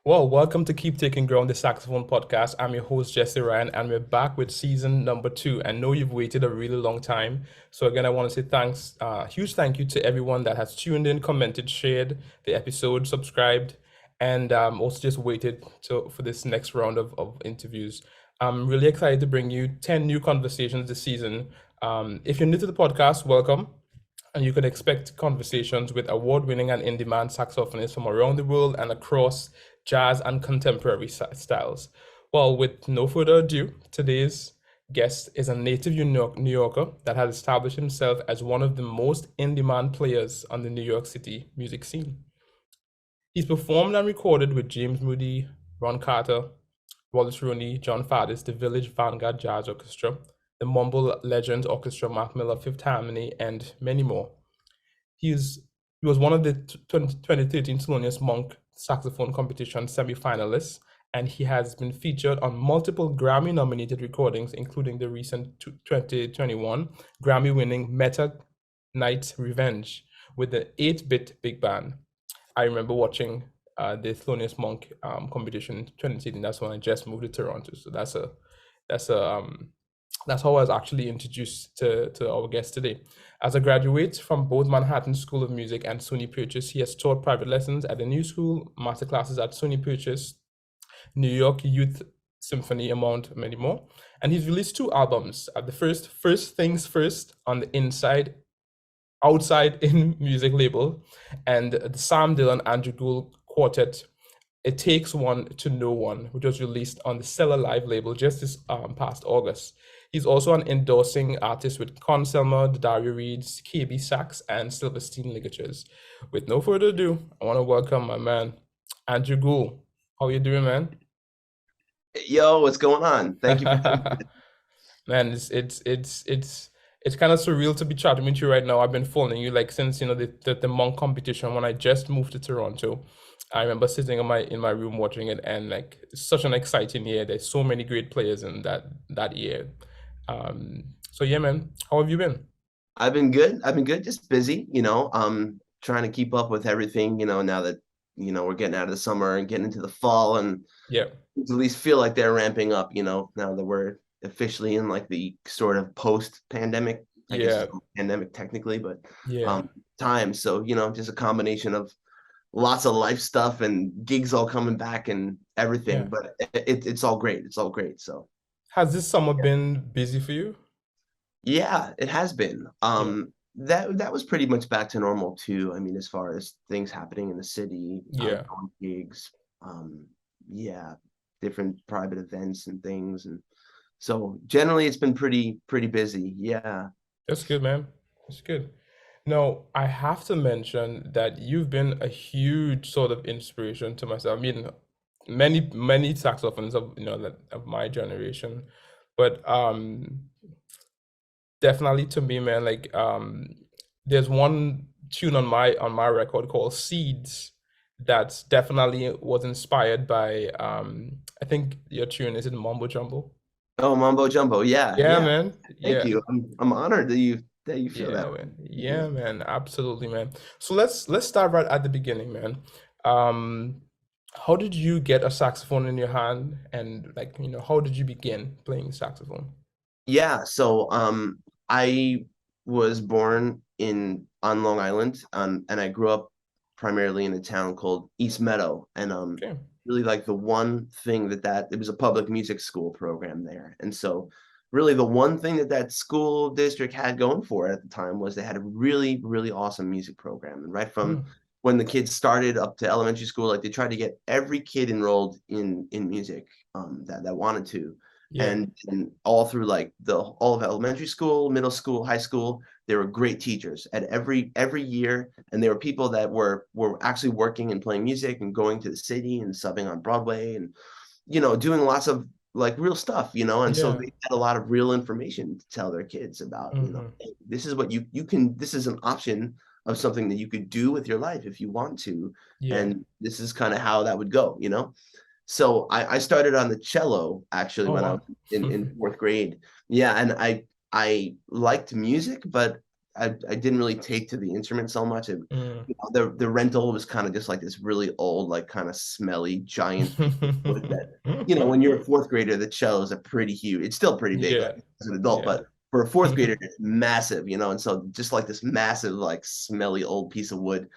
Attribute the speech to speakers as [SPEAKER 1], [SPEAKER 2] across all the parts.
[SPEAKER 1] Well, welcome to Keep Taking Ground, the Saxophone Podcast. I'm your host, Jesse Ryan, and we're back with season number 2. I know you've waited a really long time. So again, I want to say thanks, huge thank you to everyone that has tuned in, commented, shared the episode, subscribed, and also just waited for this next round of interviews. I'm really excited to bring you 10 new conversations this season. If you're new to the podcast, welcome. And you can expect conversations with award-winning and in-demand saxophonists from around the world and across jazz and contemporary styles. Well, with no further ado, today's guest is a native New Yorker that has established himself as one of the most in-demand players on the New York City music scene. He's performed and recorded with James Moody, Ron Carter, Wallace Rooney, John Faddis, the Village Vanguard Jazz Orchestra, the Mumble Legends Orchestra, Mac Miller Fifth Harmony, and many more. He was one of the 2013 Thelonious Monk Saxophone Competition semi-finalists, and he has been featured on multiple Grammy-nominated recordings, including the recent 2021 Grammy-winning Meta Night Revenge with the 8-bit big band. I remember watching the Thelonious Monk competition in 2018. That's when I just moved to Toronto. So that's how I was actually introduced to our guest today. As a graduate from both Manhattan School of Music and SUNY Purchase, he has taught private lessons at the New School, masterclasses at SUNY Purchase, New York Youth Symphony, among many more. And he's released 2 albums. The First Things First on the Outside In music label, and the Sam Dillon Andrew Gould Quartet, It Takes One to Know One, which was released on the Stellar Live label just this past August. He's also an endorsing artist with Con Selma, the Dario Reeds, KB Sax, and Silverstein Ligatures. With no further ado, I want to welcome my man, Andrew Gould. How are you doing, man?
[SPEAKER 2] Yo, what's going on? Thank you for
[SPEAKER 1] Man, it's kind of surreal to be chatting with you right now. I've been following you like since the Monk competition when I just moved to Toronto. I remember sitting in my room watching it, and like it's such an exciting year. There's so many great players in that year. So yeah, man, how have you been?
[SPEAKER 2] I've been good. I've been good, just busy, trying to keep up with everything, now that, we're getting out of the summer and getting into the fall and
[SPEAKER 1] Yeah,
[SPEAKER 2] at least feel like they're ramping up, now that we're officially in like the sort of post-pandemic, I guess
[SPEAKER 1] yeah,
[SPEAKER 2] it's not pandemic technically, but
[SPEAKER 1] yeah,
[SPEAKER 2] time. So, just a combination of lots of life stuff and gigs all coming back and everything,
[SPEAKER 1] yeah.
[SPEAKER 2] but it's all great. It's all great. So
[SPEAKER 1] Has this summer been busy for you?
[SPEAKER 2] yeah, it has been.
[SPEAKER 1] Yeah,
[SPEAKER 2] That was pretty much back to normal too. I mean, as far as things happening in the city,
[SPEAKER 1] yeah.
[SPEAKER 2] going gigs, um, yeah, different private events and things, and so generally it's been pretty busy. Yeah.
[SPEAKER 1] That's good, man. That's good. No, I have to mention that you've been a huge sort of inspiration to myself. I mean, many saxophones of that of my generation, but definitely to me, man, like there's one tune on my record called Seeds that definitely was inspired by I think your tune is in Mambo Jumbo.
[SPEAKER 2] Oh, Mumbo Jumbo. Yeah,
[SPEAKER 1] Yeah,
[SPEAKER 2] yeah.
[SPEAKER 1] man.
[SPEAKER 2] Thank
[SPEAKER 1] Yeah.
[SPEAKER 2] you. I'm honored that you feel
[SPEAKER 1] Yeah,
[SPEAKER 2] that way.
[SPEAKER 1] man.
[SPEAKER 2] Yeah.
[SPEAKER 1] Yeah, man. Absolutely, man. So let's start right at the beginning, man. Um, how did you get a saxophone in your hand, and like, how did you begin playing saxophone?
[SPEAKER 2] Yeah, so I was born in on Long Island, and I grew up primarily in a town called East Meadow, and
[SPEAKER 1] Okay.
[SPEAKER 2] really like the one thing that it was a public music school program there, and so really the one thing that school district had going for it at the time was they had a really awesome music program, and right from
[SPEAKER 1] Mm,
[SPEAKER 2] when the kids started up to elementary school, like they tried to get every kid enrolled in music that wanted to,
[SPEAKER 1] yeah.
[SPEAKER 2] and all through like all of elementary school, middle school, high school, there were great teachers at every year, and there were people that were actually working and playing music and going to the city and subbing on Broadway and doing lots of like real stuff, and so
[SPEAKER 1] Yeah.
[SPEAKER 2] they had a lot of real information to tell their kids about,
[SPEAKER 1] Hmm.
[SPEAKER 2] hey, this is what you can, this is an option of something that you could do with your life if you want to,
[SPEAKER 1] Yeah.
[SPEAKER 2] and this is kind of how that would go. So I started on the cello actually
[SPEAKER 1] Oh
[SPEAKER 2] when I was
[SPEAKER 1] wow.
[SPEAKER 2] in fourth grade. Yeah, and I liked music, but I didn't really take to the instrument so much. It,
[SPEAKER 1] Mm.
[SPEAKER 2] you know, the rental was kind of just like this really old, like kind of smelly giant piece of wood that, you know, when you're a fourth grader, the cello is a pretty huge. It's still pretty big, like
[SPEAKER 1] Yeah,
[SPEAKER 2] as an adult,
[SPEAKER 1] yeah.
[SPEAKER 2] but for a fourth grader, it's massive, you know. And so just like this massive, like smelly old piece of wood,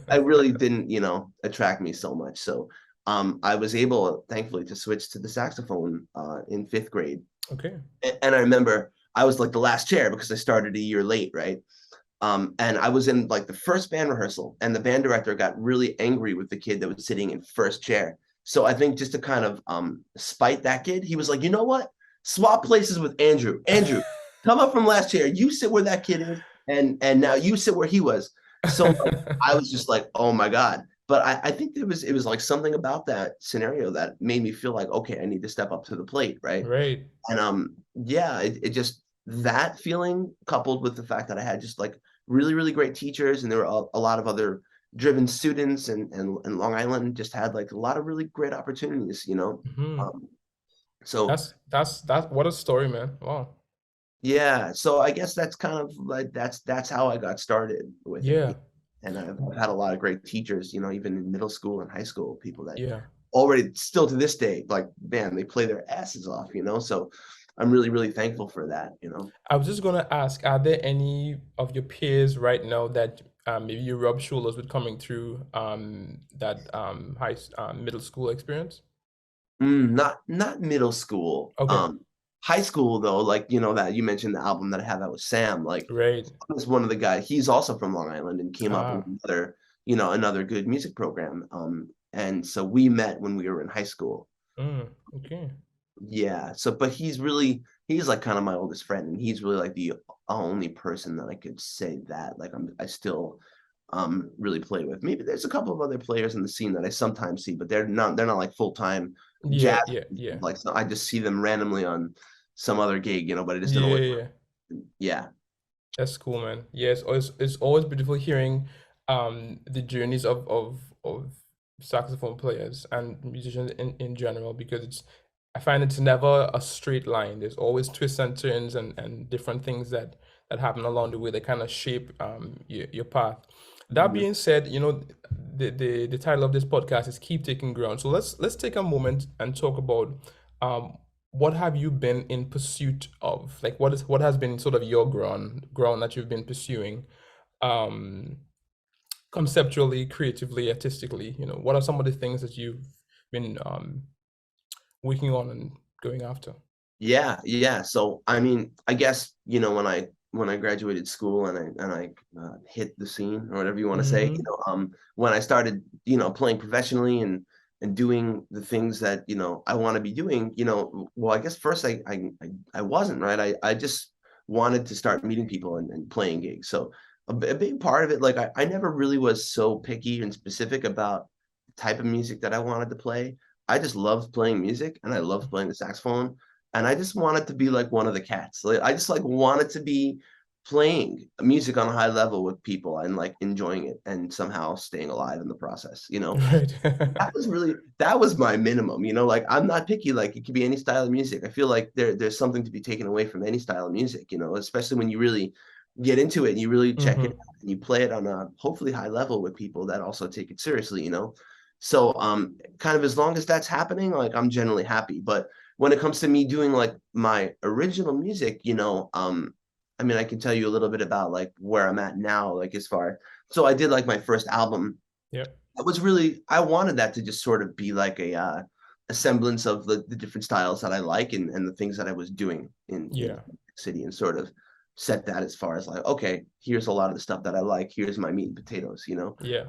[SPEAKER 2] I really didn't, you know, attract me so much. So I was able, thankfully, to switch to the saxophone in fifth grade.
[SPEAKER 1] Okay.
[SPEAKER 2] And I remember I was like the last chair because I started a year late, right? And I was in like the first band rehearsal, and the band director got really angry with the kid that was sitting in first chair. So I think just to kind of spite that kid, he was like, you know what? Swap places with Andrew. Andrew, come up from last chair. You sit where that kid is, and now you sit where he was. So like, I was just like, oh my God. But I think it was like something about that scenario that made me feel like, okay, I need to step up to the plate, right?
[SPEAKER 1] Right.
[SPEAKER 2] And yeah, it just that feeling coupled with the fact that I had just like really, really great teachers, and there were a lot of other driven students, and Long Island just had like a lot of really great opportunities, you know.
[SPEAKER 1] Mhm.
[SPEAKER 2] Um, so
[SPEAKER 1] That's what a story, man. Wow.
[SPEAKER 2] yeah, so I guess that's kind of like that's how I got started with it.
[SPEAKER 1] Yeah,
[SPEAKER 2] And I've had a lot of great teachers, you know, even in middle school and high school, people that
[SPEAKER 1] yeah.
[SPEAKER 2] already still to this day, like man, they play their asses off, you know. So I'm really, really thankful for that, you know.
[SPEAKER 1] I was just gonna ask, are there any of your peers right now that maybe you rub shoulders with coming through that middle school experience?
[SPEAKER 2] Not middle school.
[SPEAKER 1] Okay,
[SPEAKER 2] High school though, like you know that you mentioned the album that I have out with Sam. Like
[SPEAKER 1] right.
[SPEAKER 2] I was one of the guys. He's also from Long Island and came up with
[SPEAKER 1] Ah,
[SPEAKER 2] another, you know, another good music program. And so we met when we were in high school.
[SPEAKER 1] okay.
[SPEAKER 2] Yeah. So, but he's like kind of my oldest friend, and he's really like the only person that I could say that like I still really play with. Maybe there's a couple of other players in the scene that I sometimes see, but they're not like full-time
[SPEAKER 1] Yeah,
[SPEAKER 2] jazz.
[SPEAKER 1] yeah, yeah.
[SPEAKER 2] Like so I just see them randomly on some other gig, you know, but I just don't know
[SPEAKER 1] Yeah,
[SPEAKER 2] what.
[SPEAKER 1] yeah.
[SPEAKER 2] Yeah.
[SPEAKER 1] That's cool, man. Yeah, it's always beautiful hearing the journeys of saxophone players and musicians in general, because I find it's never a straight line. There's always twists and turns and different things that happen along the way that kind of shape your path. That
[SPEAKER 2] Mhm.
[SPEAKER 1] being said, you know, the title of this podcast is Keep Taking Ground. So let's take a moment and talk about um what have you been in pursuit of? Like what has been sort of your ground that you've been pursuing, um, conceptually, creatively, artistically? You know, what are some of the things that you've been working on and going after?
[SPEAKER 2] Yeah, yeah. So I mean, I guess you know when I graduated school and I hit the scene or whatever you want to say, you
[SPEAKER 1] Mm-hmm.
[SPEAKER 2] know, when I started, you know, playing professionally and doing the things that you know I want to be doing, you know, well, I guess first I wasn't right. I just wanted to start meeting people and playing gigs. So a big part of it, like I never really was so picky and specific about the type of music that I wanted to play. I just loved playing music and I loved playing the saxophone, and I just wanted to be like one of the cats. Like I just like wanted to be playing music on a high level with people and like enjoying it and somehow staying alive in the process, you know.
[SPEAKER 1] Right.
[SPEAKER 2] That was my minimum, you know, like I'm not picky, like it could be any style of music. I feel like there's something to be taken away from any style of music, you know, especially when you really get into it and you really check it
[SPEAKER 1] Mm-hmm.
[SPEAKER 2] out and you play it on a hopefully high level with people that also take it seriously, you know. So kind of as long as that's happening, like I'm generally happy. But when it comes to me doing like my original music, you know, I mean, I can tell you a little bit about like where I'm at now, like as far. So I did like my first album.
[SPEAKER 1] Yep.
[SPEAKER 2] That was really I wanted that to just sort of be like a semblance of the different styles that I like and the things that I was doing in
[SPEAKER 1] Yeah.
[SPEAKER 2] city and sort of set that as far as like, okay, here's a lot of the stuff that I like. Here's my meat and potatoes, you know.
[SPEAKER 1] Yeah.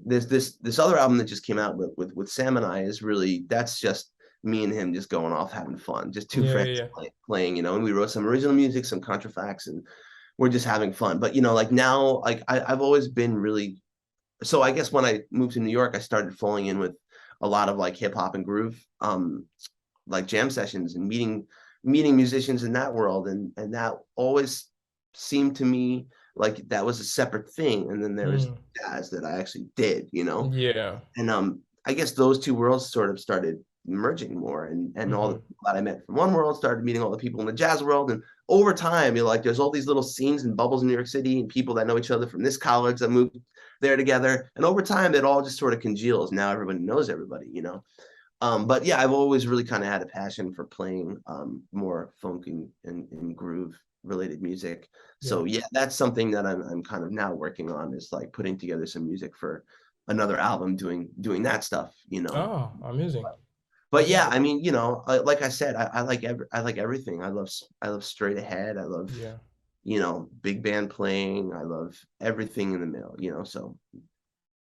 [SPEAKER 2] There's this other album that just came out with Sam and I is really that's just me and him just going off having fun, just two
[SPEAKER 1] Yeah.
[SPEAKER 2] friends
[SPEAKER 1] Yeah.
[SPEAKER 2] playing, you know. And we wrote some original music, some contrafacts, and we're just having fun. But you know, like now, like I've always been really so I guess when I moved to New York, I started falling in with a lot of like hip hop and groove, like jam sessions and meeting musicians in that world, and that always seemed to me like that was a separate thing. And then there was
[SPEAKER 1] Mm.
[SPEAKER 2] jazz that I actually did, you know,
[SPEAKER 1] Yeah.
[SPEAKER 2] and I guess those two worlds sort of started merging more, and all the
[SPEAKER 1] Mm-hmm.
[SPEAKER 2] people that I met from one world started meeting all the people in the jazz world, and over time, you know, like there's all these little scenes and bubbles in New York City and people that know each other from this college that moved there together. And over time, it all just sort of congeals. Now everybody knows everybody, you know. But yeah, I've always really kind of had a passion for playing more funk and groove related music.
[SPEAKER 1] Yeah.
[SPEAKER 2] So yeah, that's something that I'm kind of now working on, is like putting together some music for another album, doing that stuff, you know.
[SPEAKER 1] Oh, amazing.
[SPEAKER 2] But yeah,
[SPEAKER 1] Amazing.
[SPEAKER 2] I mean, you know, like I said, I like I like everything. I love straight ahead. I love,
[SPEAKER 1] Yeah.
[SPEAKER 2] you know, big band playing. I love everything in the middle, you know. So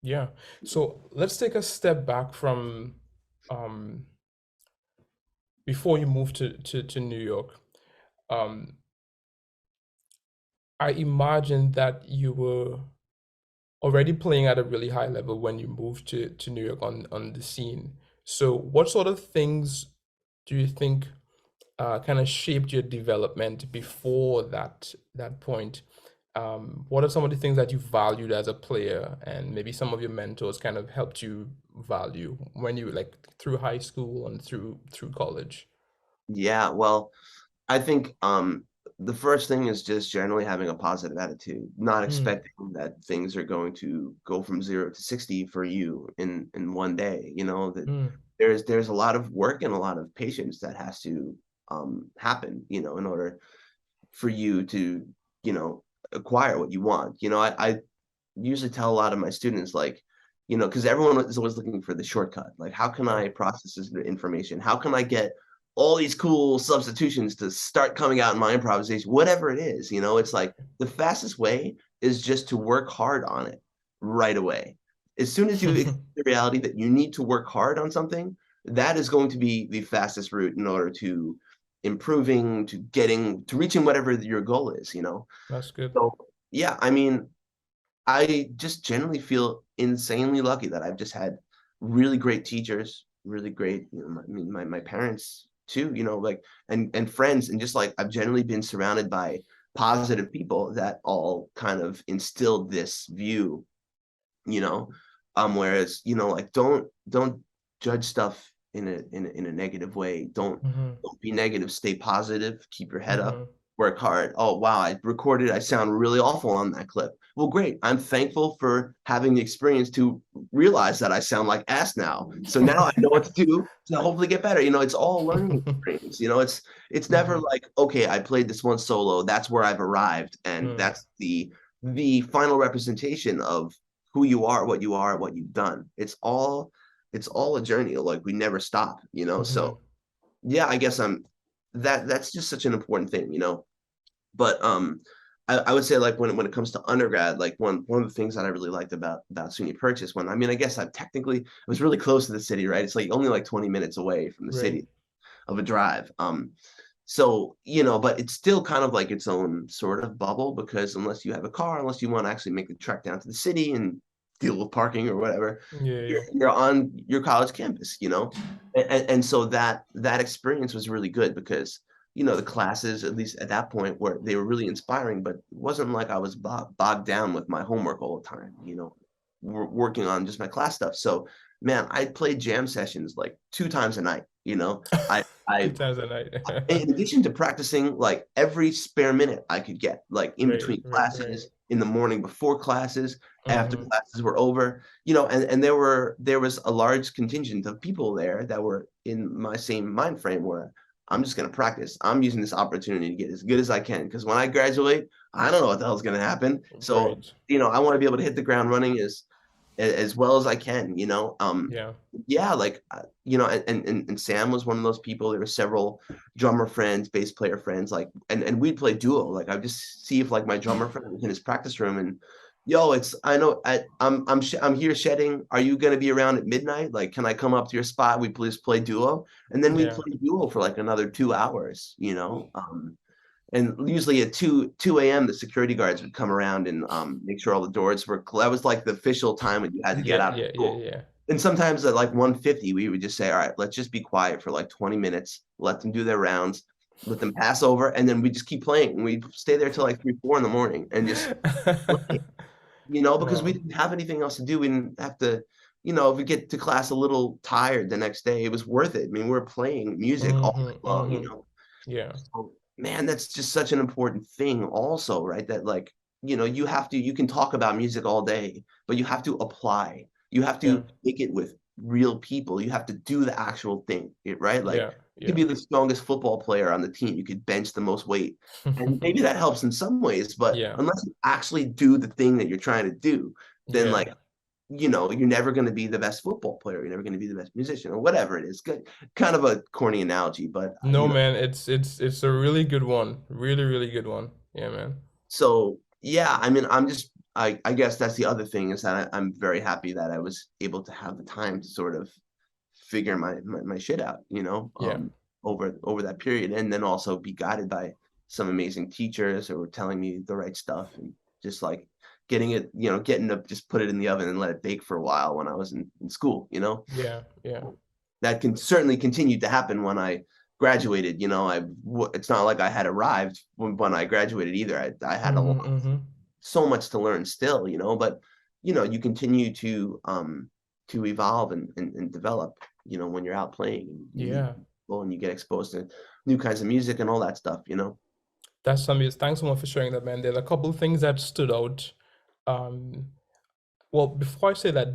[SPEAKER 1] Yeah. So let's take a step back from um before you moved to New York. Um, I imagine that you were already playing at a really high level when you moved to New York on the scene. So what sort of things do you think kind of shaped your development before that point? What are some of the things that you valued as a player, and maybe some of your mentors kind of helped you value when you like through high school and through college?
[SPEAKER 2] yeah, well, I think the first thing is just generally having a positive attitude, not
[SPEAKER 1] Mm,
[SPEAKER 2] expecting that things are going to go from 0 to 60 for you in one day. You know, that
[SPEAKER 1] mm,
[SPEAKER 2] there's a lot of work and a lot of patience that has to happen, you know, in order for you to, you know, acquire what you want. You know, I usually tell a lot of my students, like, you know, because everyone is always looking for the shortcut. Like, how can
[SPEAKER 1] yeah.
[SPEAKER 2] I process this information? How can I get all these cool substitutions to start coming out in my improvisation? Whatever it is, you know, it's like the fastest way is just to work hard on it right away. As soon as you accept the reality that you need to work hard on something, that is going to be the fastest route in order to improving, to getting, to reaching whatever your goal is, you know?
[SPEAKER 1] That's good.
[SPEAKER 2] So, yeah, I mean, I just generally feel insanely lucky that I've just had really great teachers, really great, you know, I mean, my parents too, you know, like, and friends, and just like I've generally been surrounded by positive people that all kind of instilled this view, you know. Whereas, you know, like, don't judge stuff in a negative way.
[SPEAKER 1] Hmm.
[SPEAKER 2] Don't be negative, stay positive, keep your head up,
[SPEAKER 1] Hmm.
[SPEAKER 2] work hard. Oh wow, I sound really awful on that clip. Well, great, I'm thankful for having the experience to realize that I sound like ass now, so now I know what to do to hopefully get better. You know, it's all a learning experience. You know, it's never
[SPEAKER 1] Hmm.
[SPEAKER 2] like, okay, I played this one solo, that's where I've arrived, and
[SPEAKER 1] Mm,
[SPEAKER 2] that's the final representation of who you are, what you've done. It's all a journey. Like, we never stop, you know. So
[SPEAKER 1] mhm.
[SPEAKER 2] yeah, I guess that's just such an important thing, you know. But I would say, like, when it comes to undergrad, like, one of the things that I really liked about SUNY Purchase, when I mean, I guess I was really close to the city, right? It's like only like 20 minutes away from the
[SPEAKER 1] Right.
[SPEAKER 2] city of a drive. So, you know, but it's still kind of like its own sort of bubble, because unless you have a car, unless you want to actually make the trek down to the city and deal with parking or whatever,
[SPEAKER 1] Yeah, yeah.
[SPEAKER 2] you're on your college campus, you know. And so that experience was really good, because, you know, the classes, at least at that point, were they were really inspiring, but it wasn't like I was bogged down with my homework all the time, you know, working on just my class stuff. So man, I played jam sessions like 2 times a night, you know. I
[SPEAKER 1] Two
[SPEAKER 2] I
[SPEAKER 1] times a night.
[SPEAKER 2] in addition to practicing like every spare minute I could get, like in
[SPEAKER 1] Right,
[SPEAKER 2] between
[SPEAKER 1] right, right.
[SPEAKER 2] classes, in the morning before classes, after
[SPEAKER 1] Mhm.
[SPEAKER 2] classes were over, you know, and there was a large contingent of people there that were in my same mind frame, where I'm just going to practice. I'm using this opportunity to get as good as I can, because when I graduate, I don't know what the hell's going to happen. So,
[SPEAKER 1] Right.
[SPEAKER 2] you know, I want to be able to hit the ground running as well as I can, you know.
[SPEAKER 1] Yeah.
[SPEAKER 2] Yeah, like, you know, and Sam was one of those people. There were several drummer friends, bass player friends, like, and we'd play duo. Like, I would just see if like my drummer friend was in his practice room, and yo, it's I know I'm here shedding. Are you gonna be around at midnight? Like, can I come up to your spot? We please play duo, and then we
[SPEAKER 1] Yeah.
[SPEAKER 2] play duo for like another 2 hours, you know. And usually at 2 a.m. the security guards would come around and make sure all the doors were closed. That was like the official time when you had to get
[SPEAKER 1] Yeah,
[SPEAKER 2] out of
[SPEAKER 1] yeah, yeah,
[SPEAKER 2] school.
[SPEAKER 1] yeah.
[SPEAKER 2] And sometimes at like 1:50, we would just say, all right, let's just be quiet for like 20 minutes, let them do their rounds, let them pass over, and then we just keep playing. And we stay there till like 3, 4 in the morning and just play, you know, because we
[SPEAKER 1] Wow.
[SPEAKER 2] didn't have anything else to do. We didn't have to, you know, if we get to class a little tired the next day, it was worth it. I mean, we were playing music all
[SPEAKER 1] Mhm,
[SPEAKER 2] night long, you
[SPEAKER 1] mhm.
[SPEAKER 2] know.
[SPEAKER 1] Yeah.
[SPEAKER 2] So man, that's just such an important thing also, right? That like, you can talk about music all day, but you have to apply. You have
[SPEAKER 1] Yeah,
[SPEAKER 2] to make it with real people. You have to do the actual thing, right? Like
[SPEAKER 1] yeah,
[SPEAKER 2] you could
[SPEAKER 1] yeah.
[SPEAKER 2] be the strongest football player on the team. You could bench the most weight. And maybe that helps in some ways, but
[SPEAKER 1] Yeah,
[SPEAKER 2] unless you actually do the thing that you're trying to do, then
[SPEAKER 1] yeah.
[SPEAKER 2] like, you're never going to be the best football player. You're never going to be the best musician or whatever it is. Good, kind of a corny analogy, but
[SPEAKER 1] No, man, it's a really good one. Really, really good one. Yeah, man.
[SPEAKER 2] so yeah, I mean, I guess that's the other thing is that I'm very happy that I was able to have the time to sort of figure my shit out,
[SPEAKER 1] Yeah.
[SPEAKER 2] over that period, and then also be guided by some amazing teachers who were telling me the right stuff and just like getting to just put it in the oven and let it bake for a while when I was in school,
[SPEAKER 1] Yeah, yeah.
[SPEAKER 2] that can certainly continue to happen when I graduated. It's not like I had arrived when I graduated either. I had
[SPEAKER 1] Mm-hmm, mm-hmm.
[SPEAKER 2] so much to learn still, but you continue to evolve and develop, when you're out playing and you meet
[SPEAKER 1] Yeah.
[SPEAKER 2] people and you get exposed to new kinds of music and all that stuff.
[SPEAKER 1] That's amazing. Thanks so much for sharing that, man. There's a couple of things that stood out. Um, well, before I say that,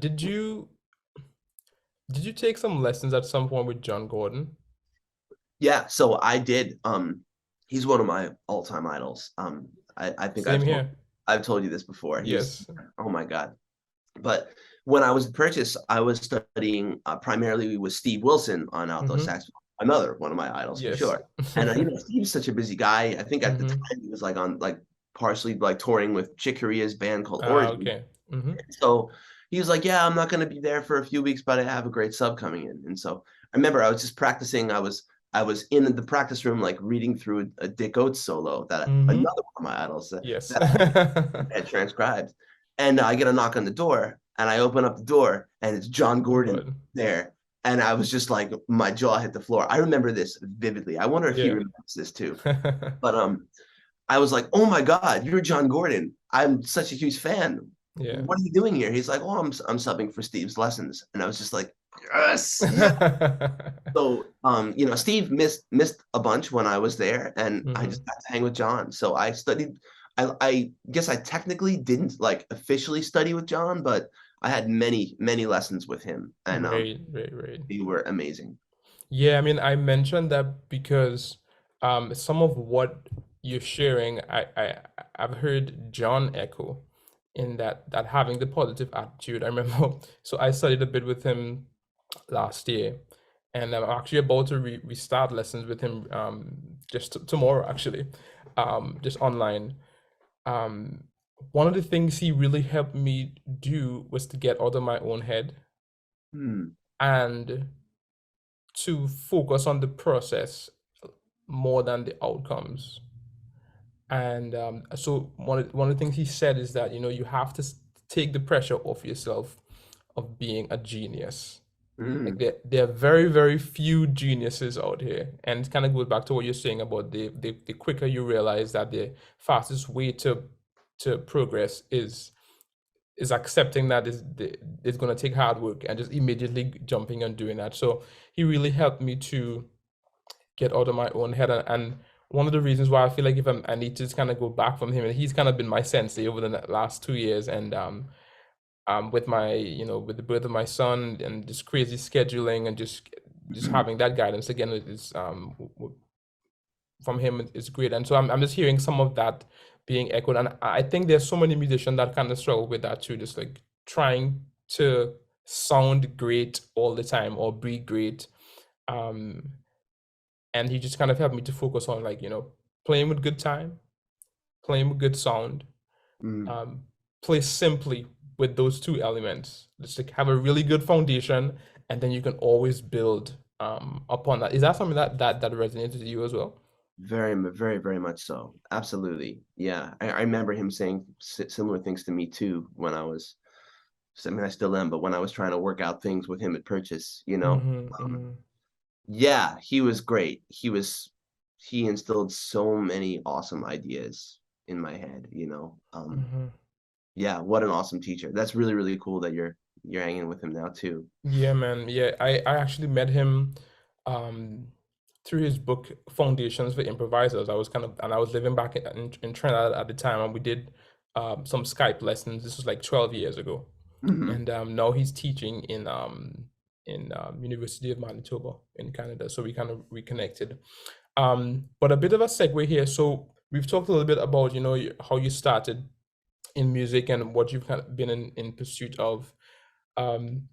[SPEAKER 1] did you take some lessons at some point with John Gordon?
[SPEAKER 2] Yeah, so I did. He's one of my all-time idols. I think
[SPEAKER 1] Same here.
[SPEAKER 2] I've told you this before.
[SPEAKER 1] Yes.
[SPEAKER 2] Oh my God. But when I was in Purchase, I was studying primarily with Steve Wilson on alto
[SPEAKER 1] Mm-hmm.
[SPEAKER 2] saxophone, another one of my idols for
[SPEAKER 1] Yes.
[SPEAKER 2] sure. And Steve's such a busy guy. I think at the
[SPEAKER 1] Mm-hmm.
[SPEAKER 2] time he was like on like partially like touring with Chick Corea's band called
[SPEAKER 1] Ah,
[SPEAKER 2] Origin.
[SPEAKER 1] okay. Mm-hmm.
[SPEAKER 2] So he was like, "Yeah, I'm not going to be there for a few weeks, but I have a great sub coming in." And so I remember I was just practicing. I was in the practice room, like reading through a Dick Oates solo that
[SPEAKER 1] Mm-hmm.
[SPEAKER 2] another one of my idols
[SPEAKER 1] Yes.
[SPEAKER 2] that I had transcribed. And I get a knock on the door, and I open up the door, and it's John
[SPEAKER 1] Oh
[SPEAKER 2] Gordon
[SPEAKER 1] God.
[SPEAKER 2] there. And I was just like, my jaw hit the floor. I remember this vividly. I wonder if he
[SPEAKER 1] Yeah.
[SPEAKER 2] remembers this too. But I was like, "Oh my God, you're John Gordon. I'm such a huge fan.
[SPEAKER 1] Yeah.
[SPEAKER 2] What are you doing here?" He's like, "Oh, I'm subbing for Steve's lessons." And I was just like, "Yes, yeah." So, Steve missed a bunch when I was there, and I
[SPEAKER 1] Mm-hmm.
[SPEAKER 2] just got to hang with John. So I studied. I guess I technically didn't like officially study with John, but I had many, many lessons with him, and
[SPEAKER 1] Right, right, right.
[SPEAKER 2] they were amazing.
[SPEAKER 1] Yeah, I mean, I mentioned that because some of what you're sharing, I've heard John echo in that having the positive attitude. I remember, so I studied a bit with him last year, and I'm actually about to restart lessons with him just tomorrow, actually, just online. Um, One of the things he really helped me do was to get out of my own head
[SPEAKER 2] Hmm.
[SPEAKER 1] and to focus on the process more than the outcomes. And so one of the things he said is that you have to take the pressure off yourself of being a genius. Like
[SPEAKER 2] Hmm.
[SPEAKER 1] there are very, very few geniuses out here, and it kind of goes back to what you're saying about the quicker you realize that the fastest way to progress is accepting that it's going to take hard work and just immediately jumping and doing that. So he really helped me to get out of my own head. And one of the reasons why I feel like if I need to kind of go back from him, and he's kind of been my sensei over the last 2 years, and with my with the birth of my son and just crazy scheduling and just having that guidance again is from him is great. And so I'm just hearing some of that being echoed, and I think there's so many musicians that kind of struggle with that too, just like trying to sound great all the time or be great. Um, and he just kind of helped me to focus on like playing with good time, playing with good sound,
[SPEAKER 2] Hmm.
[SPEAKER 1] um, play simply with those two elements. Just like have a really good foundation, and then you can always build upon that. Is that something that resonates with you as well?
[SPEAKER 2] Very, very, very much so. Absolutely. Yeah. I remember him saying similar things to me too when I was, I mean, I still am, but when I was trying to work out things with him at Purchase.
[SPEAKER 1] Mm-hmm,
[SPEAKER 2] Um,
[SPEAKER 1] mm-hmm,
[SPEAKER 2] yeah, he was great. He instilled so many awesome ideas in my head.
[SPEAKER 1] mm-hmm.
[SPEAKER 2] Yeah, what an awesome teacher. That's really, really cool that you're hanging with him now too.
[SPEAKER 1] Yeah, man. Yeah, I actually met him um through his book Foundations for Improvisers. I was living back in Trinidad at the time, and we did some Skype lessons. This was like 12 years ago,
[SPEAKER 2] Hmm.
[SPEAKER 1] and now he's teaching in University of Manitoba in Canada. So we kind of reconnected. But a bit of a segue here. So we've talked a little bit about how you started in music and what you've kind of been in pursuit of. Um,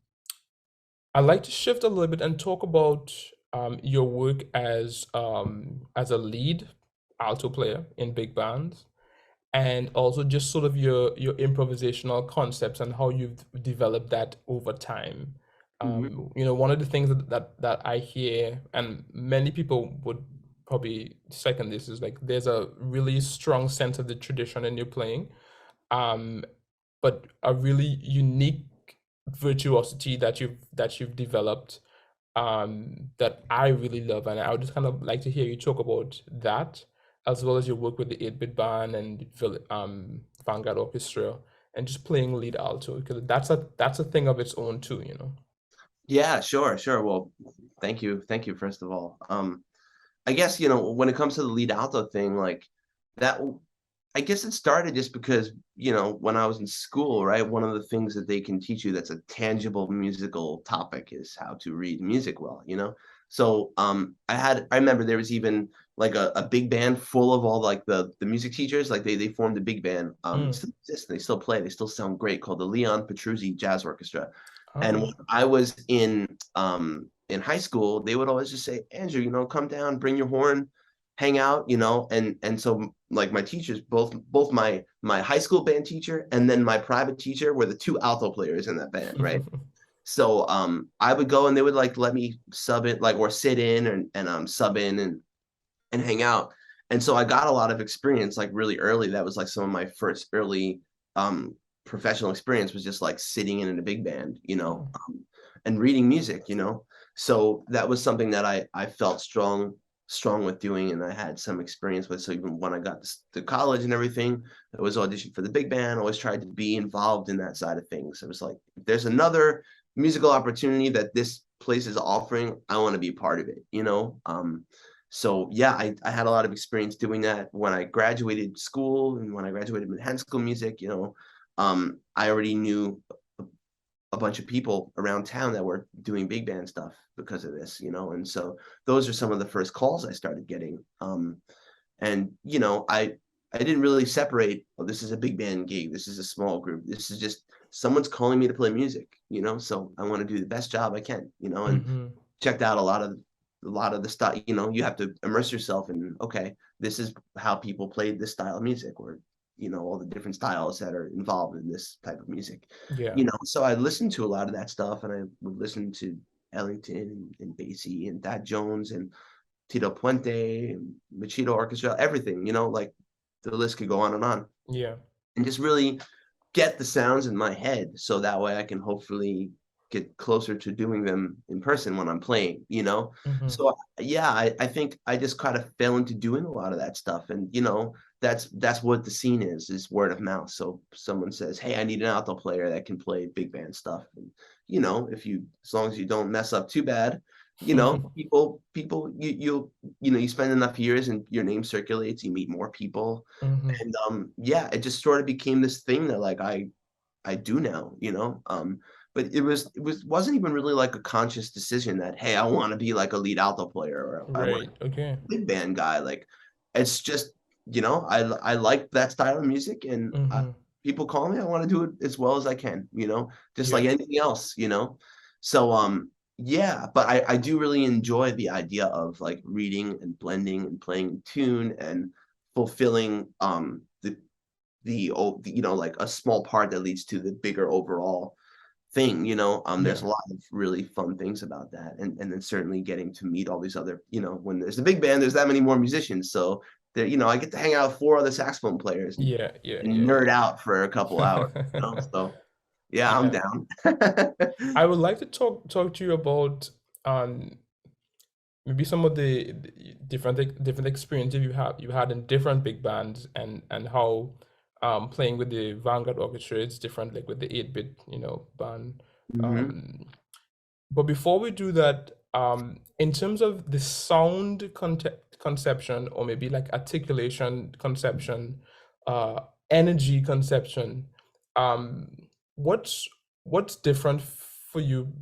[SPEAKER 1] I'd like to shift a little bit and talk about your work as a lead alto player in big bands, and also just sort of your improvisational concepts and how you've developed that over time.
[SPEAKER 2] Hmm.
[SPEAKER 1] One of the things that I hear, and many people would probably second this, is like there's a really strong sense of the tradition in your playing, um, but a really unique virtuosity that you've developed, that I really love, and I would just kind of like to hear you talk about that, as well as your work with the 8-bit band and Vanguard Orchestra, and just playing lead alto, because that's a thing of its own too.
[SPEAKER 2] Yeah, sure, sure. Well, thank you, first of all. I guess, when it comes to the lead alto thing, like that, I guess it started just because, when I was in school, right? One of the things that they can teach you that's a tangible musical topic is how to read music well. So I remember there was even like a big band full of all like the music teachers, like they formed a big band. It
[SPEAKER 1] Mm.
[SPEAKER 2] still exists, they still play, they still sound great, called the Leon Petruzzi Jazz Orchestra. And when
[SPEAKER 1] Oh.
[SPEAKER 2] I was in high school, they would always just say, Andrew, come down, bring your horn, hang out, and so like my teachers, both my high school band teacher and then my private teacher were the two alto players in that band, right? So I would go and they would like let me sub it, like, or sit in and sub in and hang out. And so I got a lot of experience like really early. That was like some of my first early um professional experience, was just like sitting in a big band,
[SPEAKER 1] Oh.
[SPEAKER 2] and reading music. So that was something that I felt strong with doing, and I had some experience with. So even when I got to college and everything, I was auditioned for the big band. I always tried to be involved in that side of things. It was like, if there's another musical opportunity that this place is offering, I want to be a part of it. So yeah, I had a lot of experience doing that when I graduated school, and when I graduated Manhattan School of Music. I already knew a bunch of people around town that were doing big band stuff because of this. And so those are some of the first calls I started getting. And I didn't really separate, oh, this is a big band gig, this is a small group, this is just someone's calling me to play music. So I want to do the best job I can. And
[SPEAKER 1] Mm-hmm.
[SPEAKER 2] checked out a lot of the stuff. You have to immerse yourself in, okay, this is how people played this style of music, or all the different styles that are involved in this type of music.
[SPEAKER 1] Yeah.
[SPEAKER 2] So I listened to a lot of that stuff, and I would listen to Ellington and Basie and Thad Jones and Tito Puente and Machito Orchestra, everything, like the list could go on,
[SPEAKER 1] Yeah.
[SPEAKER 2] and just really get the sounds in my head, so that way I can hopefully get closer to doing them in person when I'm playing.
[SPEAKER 1] Mm-hmm.
[SPEAKER 2] So yeah, I think I just kind of fell into doing a lot of that stuff, and that's what the scene is word of mouth. So someone says, hey, I need an alto player that can play big band stuff, and as long as you don't mess up too bad, people you spend enough years and your name circulates, you meet more people.
[SPEAKER 1] Mm-hmm.
[SPEAKER 2] And yeah, it just sort of became this thing that like I do now. But wasn't even really like a conscious decision that, hey, I want to be like a lead alto player, or I want to
[SPEAKER 1] Right. Okay.
[SPEAKER 2] be a big band guy. Like, it's just, I like that style of music, and
[SPEAKER 1] Mm-hmm.
[SPEAKER 2] people call me, I want to do it as well as I can, just like
[SPEAKER 1] Yeah.
[SPEAKER 2] anything else. So yeah, but I do really enjoy the idea of like reading and blending and playing in tune and fulfilling like a small part that leads to the bigger overall thing. There's
[SPEAKER 1] Yeah.
[SPEAKER 2] a lot of really fun things about that, and then certainly getting to meet all these other, when there's a big band, there's that many more musicians, so there, I get to hang out with four other saxophone players and,
[SPEAKER 1] Yeah. Yeah.
[SPEAKER 2] and
[SPEAKER 1] Yeah.
[SPEAKER 2] nerd out for a couple hours. So yeah, I'm
[SPEAKER 1] Yeah.
[SPEAKER 2] down.
[SPEAKER 1] I would like to talk to you about um maybe some of the different experiences you had in different big bands, and how playing with the Vanguard Orchestra is different, like with the 8-bit band.
[SPEAKER 2] Hmm.
[SPEAKER 1] Um but before we do that, In terms of the sound conception, or maybe like articulation conception, uh, energy conception, um, what's what's different for you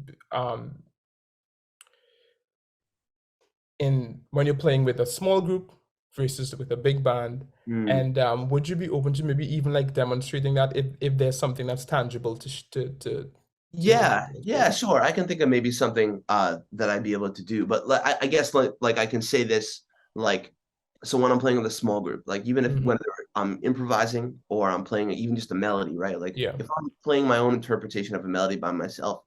[SPEAKER 1] in when you're playing with a small group versus with a big band?
[SPEAKER 2] Mm.
[SPEAKER 1] And would you be open to maybe even like demonstrating that if there's something that's tangible to
[SPEAKER 2] Yeah,
[SPEAKER 1] demonstrate?
[SPEAKER 2] sure. I can think of maybe something that I'd be able to do, but I guess like I can say this like so when I'm playing with a small group, like even if
[SPEAKER 1] Hmm.
[SPEAKER 2] whether I'm improvising or I'm playing even just a melody, right? Like
[SPEAKER 1] Yeah,
[SPEAKER 2] if I'm playing my own interpretation of a melody by myself,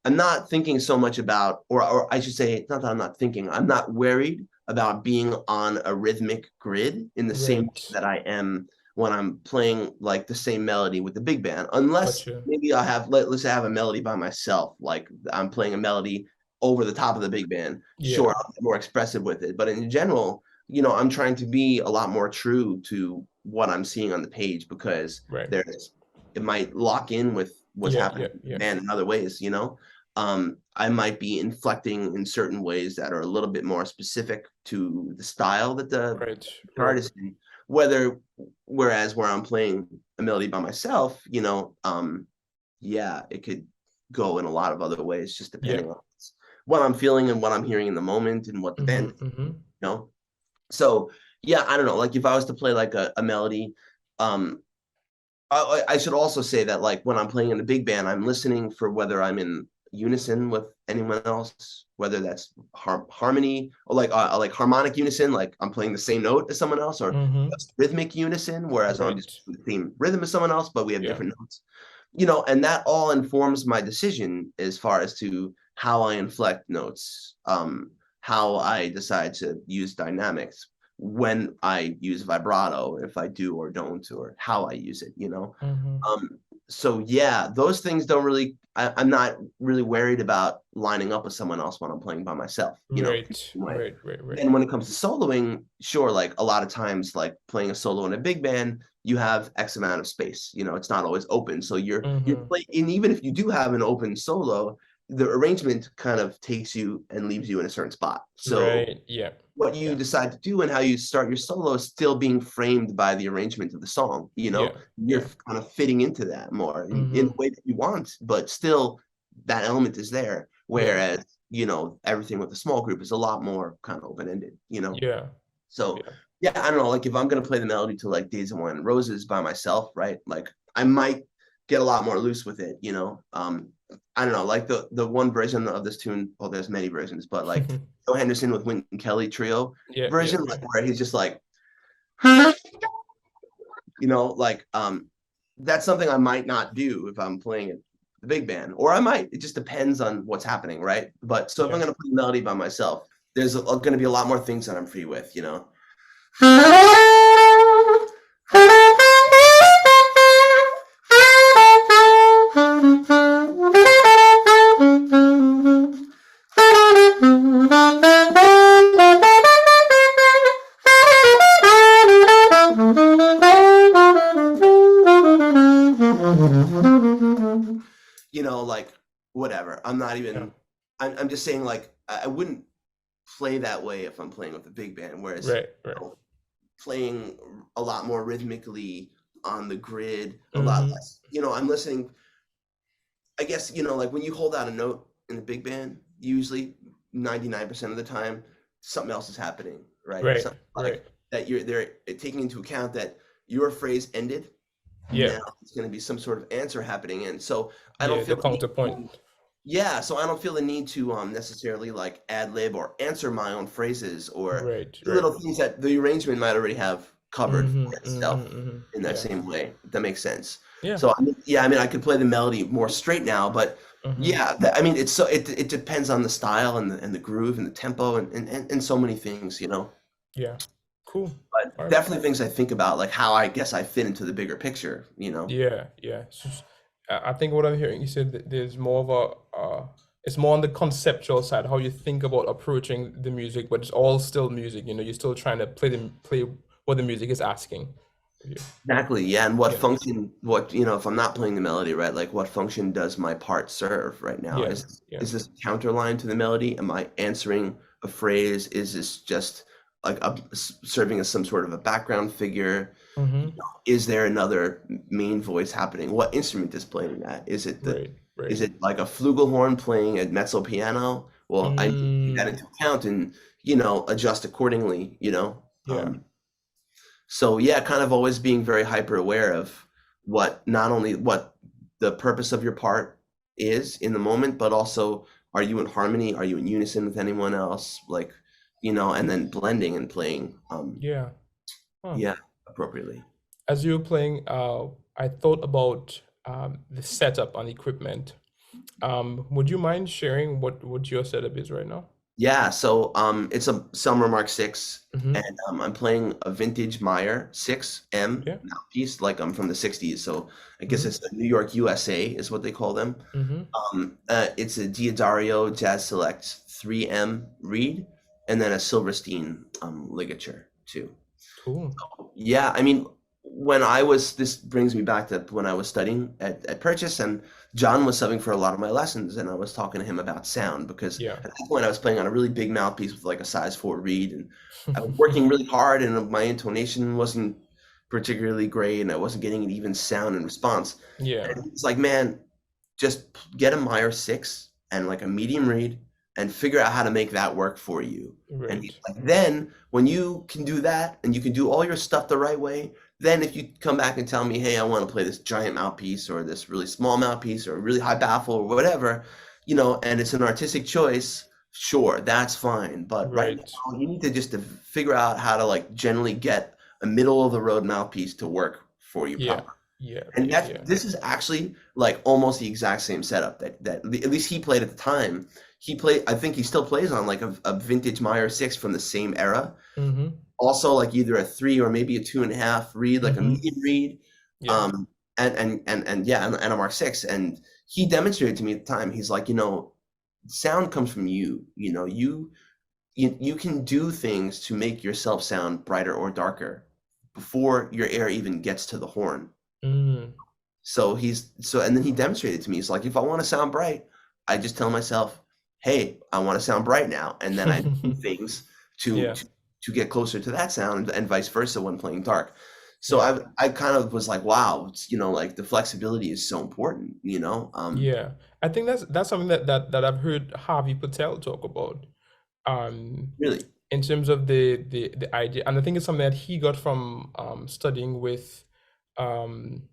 [SPEAKER 2] I'm not thinking so much about, or I should say, it's not that I'm not thinking, I'm not worried about being on a rhythmic grid in the same way
[SPEAKER 1] right.
[SPEAKER 2] that I am when I'm playing like the same melody with the big band, unless
[SPEAKER 1] Gotcha.
[SPEAKER 2] maybe I have let's say I have a melody by myself, like I'm playing a melody over the top of the big band.
[SPEAKER 1] Yeah,
[SPEAKER 2] Sure, I'll be more expressive with it, but in general, I'm trying to be a lot more true to what I'm seeing on the page because
[SPEAKER 1] right.
[SPEAKER 2] there's it might lock in with what's
[SPEAKER 1] Yeah,
[SPEAKER 2] happening
[SPEAKER 1] yeah,
[SPEAKER 2] in the
[SPEAKER 1] yeah.
[SPEAKER 2] band in other ways. I might be inflecting in certain ways that are a little bit more specific to the style that the
[SPEAKER 1] Right, right.
[SPEAKER 2] artist in. Whereas where I'm playing a melody by myself, yeah, it could go in a lot of other ways, just
[SPEAKER 1] Yeah.
[SPEAKER 2] depending on what I'm feeling and what I'm hearing in the moment and what the band
[SPEAKER 1] Mm-hmm,
[SPEAKER 2] is,
[SPEAKER 1] mm-hmm.
[SPEAKER 2] you know. So yeah, I don't know. Like if I was to play like a melody, um, I should also say that like when I'm playing in a big band, I'm listening for whether I'm in unison with anyone else, whether that's harmony or like harmonic unison, like I'm playing the same note as someone else, or
[SPEAKER 1] Mm-hmm.
[SPEAKER 2] just rhythmic unison, whereas I'm just
[SPEAKER 1] Right.
[SPEAKER 2] the same rhythm as someone else, but we have
[SPEAKER 1] Yeah.
[SPEAKER 2] different notes. And that all informs my decision as far as to how I inflect notes, how I decide to use dynamics, when I use vibrato, if I do or don't, or how I use it.
[SPEAKER 1] Mm-hmm.
[SPEAKER 2] Um, so yeah, those things don't really, I'm not really worried about lining up with someone else when I'm playing by myself,
[SPEAKER 1] Right,
[SPEAKER 2] way.
[SPEAKER 1] right, right, right.
[SPEAKER 2] Then when it comes to soloing, sure, like a lot of times, like playing a solo in a big band, you have X amount of space. It's not always open. So you're
[SPEAKER 1] Mm-hmm.
[SPEAKER 2] playing, and even if you do have an open solo, the arrangement kind of takes you and leaves you in a certain spot. So
[SPEAKER 1] Right. Yeah.
[SPEAKER 2] what you
[SPEAKER 1] Yeah.
[SPEAKER 2] decide to do and how you start your solo is still being framed by the arrangement of the song.
[SPEAKER 1] Yeah.
[SPEAKER 2] You're
[SPEAKER 1] Yeah.
[SPEAKER 2] kind of fitting into that more in the
[SPEAKER 1] Mm-hmm.
[SPEAKER 2] way that you want, but still that element is there.
[SPEAKER 1] Yeah.
[SPEAKER 2] Whereas, everything with a small group is a lot more kind of open-ended.
[SPEAKER 1] Yeah.
[SPEAKER 2] So
[SPEAKER 1] Yeah.
[SPEAKER 2] yeah, I don't know, like if I'm gonna play the melody to like Days of Wine and Roses by myself, right? Like I might get a lot more loose with it. I don't know, like the one version of this tune, well, there's many versions, but like Joe Henderson with Wynton Kelly trio
[SPEAKER 1] Yeah. Yeah.
[SPEAKER 2] version,
[SPEAKER 1] Yeah.
[SPEAKER 2] like where he's just like, like that's something I might not do if I'm playing it the big band, or I might. It just depends on what's happening, right? But so if I'm
[SPEAKER 1] Yeah.
[SPEAKER 2] gonna play melody by myself, there's gonna be a lot more things that I'm free with. Like whatever. I'm not
[SPEAKER 1] Yeah.
[SPEAKER 2] even. I'm just saying, like I wouldn't play that way if I'm playing with a big band. Whereas
[SPEAKER 1] Right. Right.
[SPEAKER 2] playing a lot more rhythmically on the grid, a lot
[SPEAKER 1] Mm-hmm.
[SPEAKER 2] less. I'm listening. I guess like when you hold out a note in a big band, usually 99% of the time, something else is happening, right?
[SPEAKER 1] Right.
[SPEAKER 2] Something
[SPEAKER 1] Right.
[SPEAKER 2] like that they're taking into account that your phrase ended.
[SPEAKER 1] Yeah.
[SPEAKER 2] Now it's going to be some sort of answer happening, and so I don't
[SPEAKER 1] Yeah. The
[SPEAKER 2] feel the need
[SPEAKER 1] counterpoint.
[SPEAKER 2] to, yeah, so I don't feel the need to necessarily like ad lib or answer my own phrases or
[SPEAKER 1] Right.
[SPEAKER 2] do
[SPEAKER 1] Right.
[SPEAKER 2] little things that the arrangement might already have covered
[SPEAKER 1] Mm-hmm.
[SPEAKER 2] for
[SPEAKER 1] Mm-hmm.
[SPEAKER 2] itself
[SPEAKER 1] Mm-hmm.
[SPEAKER 2] in that
[SPEAKER 1] Yeah.
[SPEAKER 2] same way. If that makes sense.
[SPEAKER 1] Yeah.
[SPEAKER 2] So yeah, I mean, I could play the melody more straight now, but
[SPEAKER 1] Mm-hmm.
[SPEAKER 2] yeah, I mean, it depends on the style and the groove and the tempo and so many things.
[SPEAKER 1] Yeah. Cool.
[SPEAKER 2] But
[SPEAKER 1] All right.
[SPEAKER 2] definitely things I think about, like how I guess I fit into the bigger picture.
[SPEAKER 1] Yeah, yeah. I think what I'm hearing, you said that there's more of it's more on the conceptual side, how you think about approaching the music, but it's all still music. You're still trying to play what the music is asking. Yeah.
[SPEAKER 2] Exactly. Yeah. And what
[SPEAKER 1] Yeah.
[SPEAKER 2] function, what, you know, if I'm not playing the melody, right? Like what function does my part serve right now?
[SPEAKER 1] Yeah. Yeah.
[SPEAKER 2] Is this a counterline to the melody? Am I answering a phrase? Is this just like serving as some sort of a background figure?
[SPEAKER 1] Mm-hmm.
[SPEAKER 2] Is there another main voice happening? What instrument is playing that?
[SPEAKER 1] Right.
[SPEAKER 2] Is
[SPEAKER 1] Right.
[SPEAKER 2] it like a flugelhorn playing a mezzo piano? Well, I need to take that
[SPEAKER 1] Mm,
[SPEAKER 2] into account and, adjust accordingly,
[SPEAKER 1] yeah.
[SPEAKER 2] So yeah, kind of always being very hyper aware of not only what the purpose of your part is in the moment, but also are you in harmony? Are you in unison with anyone else? Like, and then blending and playing,
[SPEAKER 1] Yeah. Huh.
[SPEAKER 2] yeah, appropriately.
[SPEAKER 1] As you were playing, I thought about the setup and equipment. Would you mind sharing what your setup is right now?
[SPEAKER 2] Yeah, so it's a Selmer Mark 6,
[SPEAKER 1] Mm-hmm.
[SPEAKER 2] and I'm playing a vintage Meyer 6M
[SPEAKER 1] Yeah.
[SPEAKER 2] mouthpiece, like I'm from the 60s. So I guess
[SPEAKER 1] Mm-hmm.
[SPEAKER 2] it's the New York USA is what they call them.
[SPEAKER 1] Mm-hmm.
[SPEAKER 2] It's a Diodario Jazz Select 3M reed, and then a Silverstein ligature too.
[SPEAKER 1] Cool.
[SPEAKER 2] Yeah, I mean, this brings me back to when I was studying at Purchase, and John was subbing for a lot of my lessons, and I was talking to him about sound because
[SPEAKER 1] Yeah.
[SPEAKER 2] at that point I was playing on a really big mouthpiece with like a size 4 reed, and I was working really hard, and my intonation wasn't particularly great, and I wasn't getting an even sound and response.
[SPEAKER 1] Yeah.
[SPEAKER 2] And he's like, man, just get a Meyer 6 and like a medium reed and figure out how to make that work for you. And he's
[SPEAKER 1] Right.
[SPEAKER 2] like, then when you can do that and you can do all your stuff the right way, then if you come back and tell me, hey, I want to play this giant mouthpiece or this really small mouthpiece or a really high baffle or whatever, and it's an artistic choice, sure, that's fine. But right
[SPEAKER 1] Right.
[SPEAKER 2] now, you need to figure out how to like generally get a middle of the road mouthpiece to work for you
[SPEAKER 1] Yeah.
[SPEAKER 2] properly.
[SPEAKER 1] Yeah.
[SPEAKER 2] And
[SPEAKER 1] Yeah. Yeah.
[SPEAKER 2] this is actually like almost the exact same setup at least he played at the time. I think he still plays on like a vintage Meyer 6 from the same era.
[SPEAKER 1] Mm-hmm.
[SPEAKER 2] Also like either a 3 or maybe a 2.5 reed, like a
[SPEAKER 1] Mm-hmm.
[SPEAKER 2] medium reed.
[SPEAKER 1] Yeah.
[SPEAKER 2] Um, and a Mark 6. And he demonstrated to me at the time, he's like, sound comes from you. You can do things to make yourself sound brighter or darker before your air even gets to the horn.
[SPEAKER 1] Mm.
[SPEAKER 2] And then he demonstrated to me, he's like, if I want to sound bright, I just tell myself, hey, I want to sound bright now. And then I do things to,
[SPEAKER 1] Yeah.
[SPEAKER 2] to, to get closer to that sound and vice versa when playing dark. So
[SPEAKER 1] Yeah.
[SPEAKER 2] I kind of was like, wow, like the flexibility is so important,
[SPEAKER 1] Yeah. I think that's something that I've heard Harvey Patel talk about. Um,
[SPEAKER 2] really.
[SPEAKER 1] in terms of the idea, and I think it's something that he got from studying with um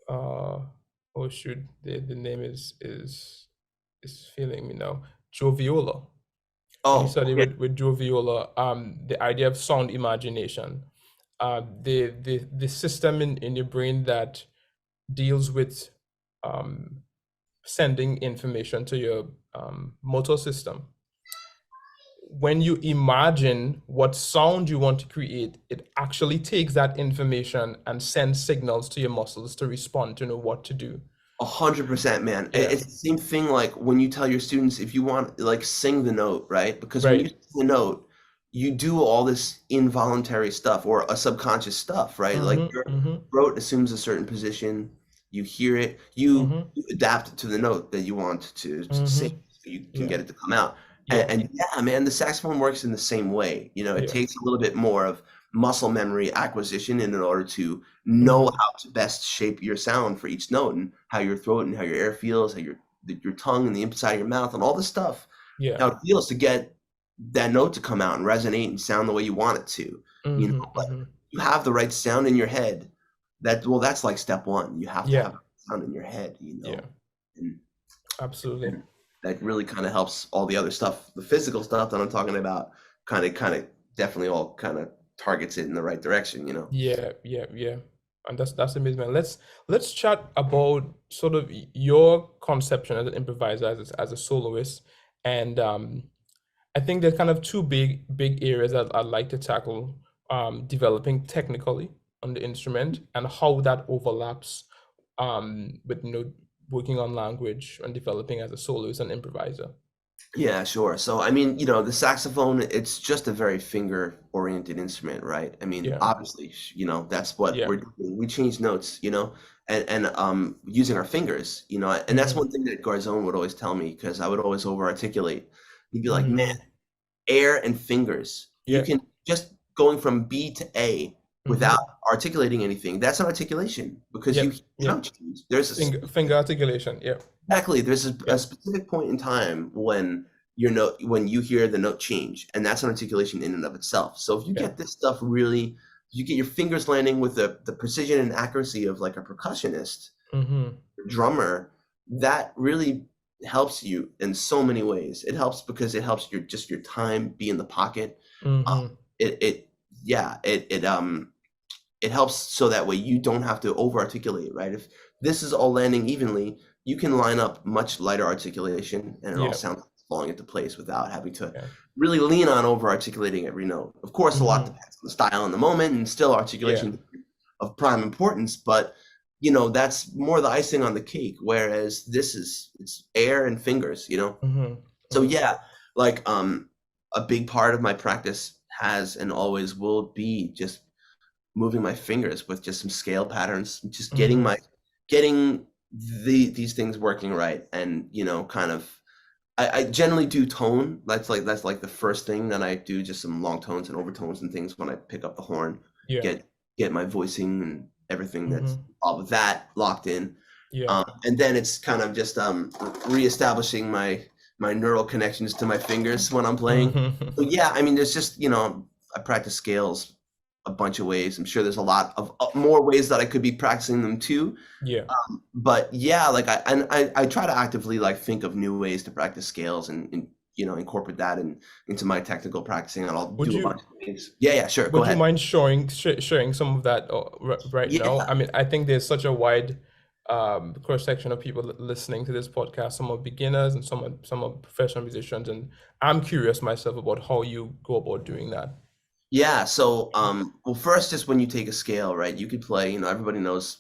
[SPEAKER 1] oh shoot, the name is failing me now. Joe Viola. When he
[SPEAKER 2] Oh,
[SPEAKER 1] studied
[SPEAKER 2] okay.
[SPEAKER 1] with Joe Viola, the idea of sound imagination, the system in your brain that deals with um, sending information to your motor system. When you imagine what sound you want to create, it actually takes that information and sends signals to your muscles to respond to know what to do.
[SPEAKER 2] 100%, man.
[SPEAKER 1] Yeah,
[SPEAKER 2] It's the same thing like when you tell your students if you want, like, sing the note, right? Because when you
[SPEAKER 1] right.
[SPEAKER 2] sing the note, you do all this involuntary stuff or a subconscious stuff, right? Like
[SPEAKER 1] Mm-hmm,
[SPEAKER 2] your
[SPEAKER 1] mm-hmm,
[SPEAKER 2] throat assumes a certain position, you hear it, you
[SPEAKER 1] mm-hmm,
[SPEAKER 2] adapt it to the note that you want to sing
[SPEAKER 1] mm-hmm.
[SPEAKER 2] so you can
[SPEAKER 1] Yeah,
[SPEAKER 2] get it to come out.
[SPEAKER 1] yeah,
[SPEAKER 2] And yeah, man, the saxophone works in the same way. It
[SPEAKER 1] yeah.
[SPEAKER 2] takes a little bit more of muscle memory acquisition in order to know
[SPEAKER 1] Mm-hmm,
[SPEAKER 2] how to best shape your sound for each note and how your throat and how your air feels, how your tongue and the inside of your mouth and all this stuff,
[SPEAKER 1] yeah.
[SPEAKER 2] how it feels to get that note to come out and resonate and sound the way you want it to.
[SPEAKER 1] Mm-hmm,
[SPEAKER 2] But
[SPEAKER 1] mm-hmm.
[SPEAKER 2] you have the right sound in your head. That's like step one. You have to have
[SPEAKER 1] Yeah,
[SPEAKER 2] sound in your head,
[SPEAKER 1] yeah.
[SPEAKER 2] and,
[SPEAKER 1] Absolutely.
[SPEAKER 2] and that really kind of helps all the other stuff, the physical stuff that I'm talking about, kind of definitely all kind of targets it in the right direction.
[SPEAKER 1] Yeah, yeah, yeah. And that's amazing, man. Let's chat about sort of your conception as an improviser, as a soloist, and I think there's kind of two big areas that I'd like to tackle. Developing technically on the instrument and how that overlaps with working on language and developing as a soloist and improviser.
[SPEAKER 2] Yeah, sure. So, I mean, the saxophone, it's just a very finger-oriented instrument, right? I mean,
[SPEAKER 1] Yeah.
[SPEAKER 2] obviously, that's what
[SPEAKER 1] Yeah.
[SPEAKER 2] we're doing. We change notes, and using our fingers, and that's
[SPEAKER 1] Mm-hmm.
[SPEAKER 2] one thing that Garzone would always tell me because I would always over-articulate. He'd be like, "Man,
[SPEAKER 1] Mm-hmm.
[SPEAKER 2] air and fingers. You
[SPEAKER 1] Yeah.
[SPEAKER 2] can just going from B to A
[SPEAKER 1] Mm-hmm.
[SPEAKER 2] without articulating anything. That's an articulation because you
[SPEAKER 1] Yep.
[SPEAKER 2] hear the
[SPEAKER 1] Yep.
[SPEAKER 2] note change. There's a
[SPEAKER 1] Finger articulation. Yeah.
[SPEAKER 2] Exactly. There's a
[SPEAKER 1] Yeah.
[SPEAKER 2] specific point in time when when you hear the note change, and that's an articulation in and of itself. So if you
[SPEAKER 1] Yeah.
[SPEAKER 2] get this stuff really, you get your fingers landing with the precision and accuracy of like a percussionist,
[SPEAKER 1] Mm-hmm.
[SPEAKER 2] drummer, that really helps you in so many ways. It helps because it helps your time be in the pocket.
[SPEAKER 1] Mm-hmm.
[SPEAKER 2] It it yeah, it helps so that way you don't have to over articulate, right? If this is all landing evenly, you can line up much lighter articulation and it all
[SPEAKER 1] Yeah.
[SPEAKER 2] sounds like it's falling into place without having to
[SPEAKER 1] Yeah.
[SPEAKER 2] really lean on over articulating every note. Of course, a lot
[SPEAKER 1] Mm-hmm.
[SPEAKER 2] depends on the style and the moment, and still
[SPEAKER 1] Yeah.
[SPEAKER 2] articulation of prime importance, but that's more the icing on the cake. Whereas it's air and fingers.
[SPEAKER 1] Mm-hmm.
[SPEAKER 2] So
[SPEAKER 1] Mm-hmm.
[SPEAKER 2] yeah, like a big part of my practice has and always will be just moving my fingers with just some scale patterns, just getting
[SPEAKER 1] Mm-hmm.
[SPEAKER 2] these things working right, and kind of I generally do tone. That's like the first thing that I do, just some long tones and overtones and things when I pick up the horn,
[SPEAKER 1] Yeah.
[SPEAKER 2] get my voicing and everything that's
[SPEAKER 1] Mm-hmm.
[SPEAKER 2] all of that locked in.
[SPEAKER 1] Yeah.
[SPEAKER 2] And then it's kind of just reestablishing my neural connections to my fingers when I'm playing.
[SPEAKER 1] Mm-hmm.
[SPEAKER 2] So yeah, I mean, there's just I practice scales a bunch of ways. I'm sure there's a lot of more ways that I could be practicing them too.
[SPEAKER 1] Yeah.
[SPEAKER 2] But yeah, like I try to actively like think of new ways to practice scales and incorporate that into my technical practicing, and I'll
[SPEAKER 1] Would
[SPEAKER 2] do a bunch
[SPEAKER 1] you
[SPEAKER 2] of things. Yeah, sure. Go
[SPEAKER 1] would you
[SPEAKER 2] ahead.
[SPEAKER 1] mind sharing some of that right now?
[SPEAKER 2] Yeah,
[SPEAKER 1] I mean, I think there's such a wide cross section of people listening to this podcast. Some are beginners and some are professional musicians, and I'm curious myself about how you go about doing that.
[SPEAKER 2] yeah. So, well, first, just when you take a scale, right, you could play, everybody knows,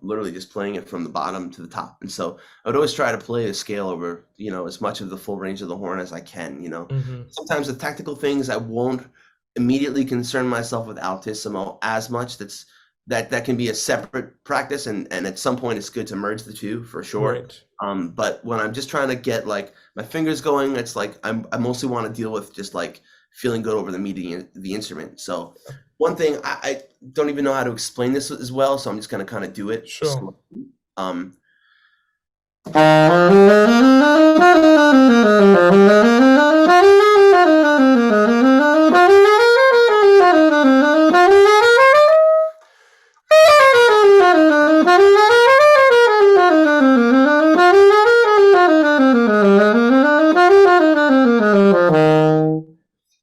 [SPEAKER 2] literally just playing it from the bottom to the top. And so I would always try to play a scale over, as much of the full range of the horn as I can.
[SPEAKER 1] Mm-hmm.
[SPEAKER 2] Sometimes the technical things I won't immediately concern myself with altissimo as much. That can be a separate practice, and at some point it's good to merge the two for sure.
[SPEAKER 1] Right.
[SPEAKER 2] But when I'm just trying to get like my fingers going, it's like I mostly want to deal with just like feeling good over the instrument. So one thing I don't even know how to explain this as well, so I'm just gonna kind of do it.
[SPEAKER 1] Sure.
[SPEAKER 2] Um,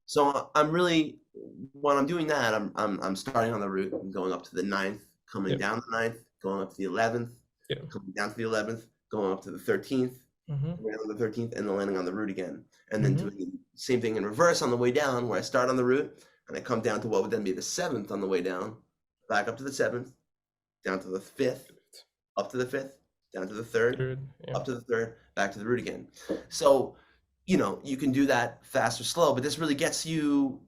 [SPEAKER 2] So I'm really, when I'm doing that, I'm starting on the root and going up to the ninth, coming
[SPEAKER 1] Yep.
[SPEAKER 2] down the ninth, going up to the 11th,
[SPEAKER 1] Yep.
[SPEAKER 2] coming down to the 11th, going up to the 13th,
[SPEAKER 1] Mm-hmm.
[SPEAKER 2] coming down to the 13th, and then landing on the root again. And then
[SPEAKER 1] Mm-hmm.
[SPEAKER 2] doing the same thing in reverse on the way down, where I start on the root and I come down to what would then be the 7th on the way down, back up to the 7th, down to the 5th, up to the 5th, down to the 3rd,
[SPEAKER 1] Third. Yeah.
[SPEAKER 2] up to the 3rd, back to the root again. So, you can do that fast or slow, but this really gets you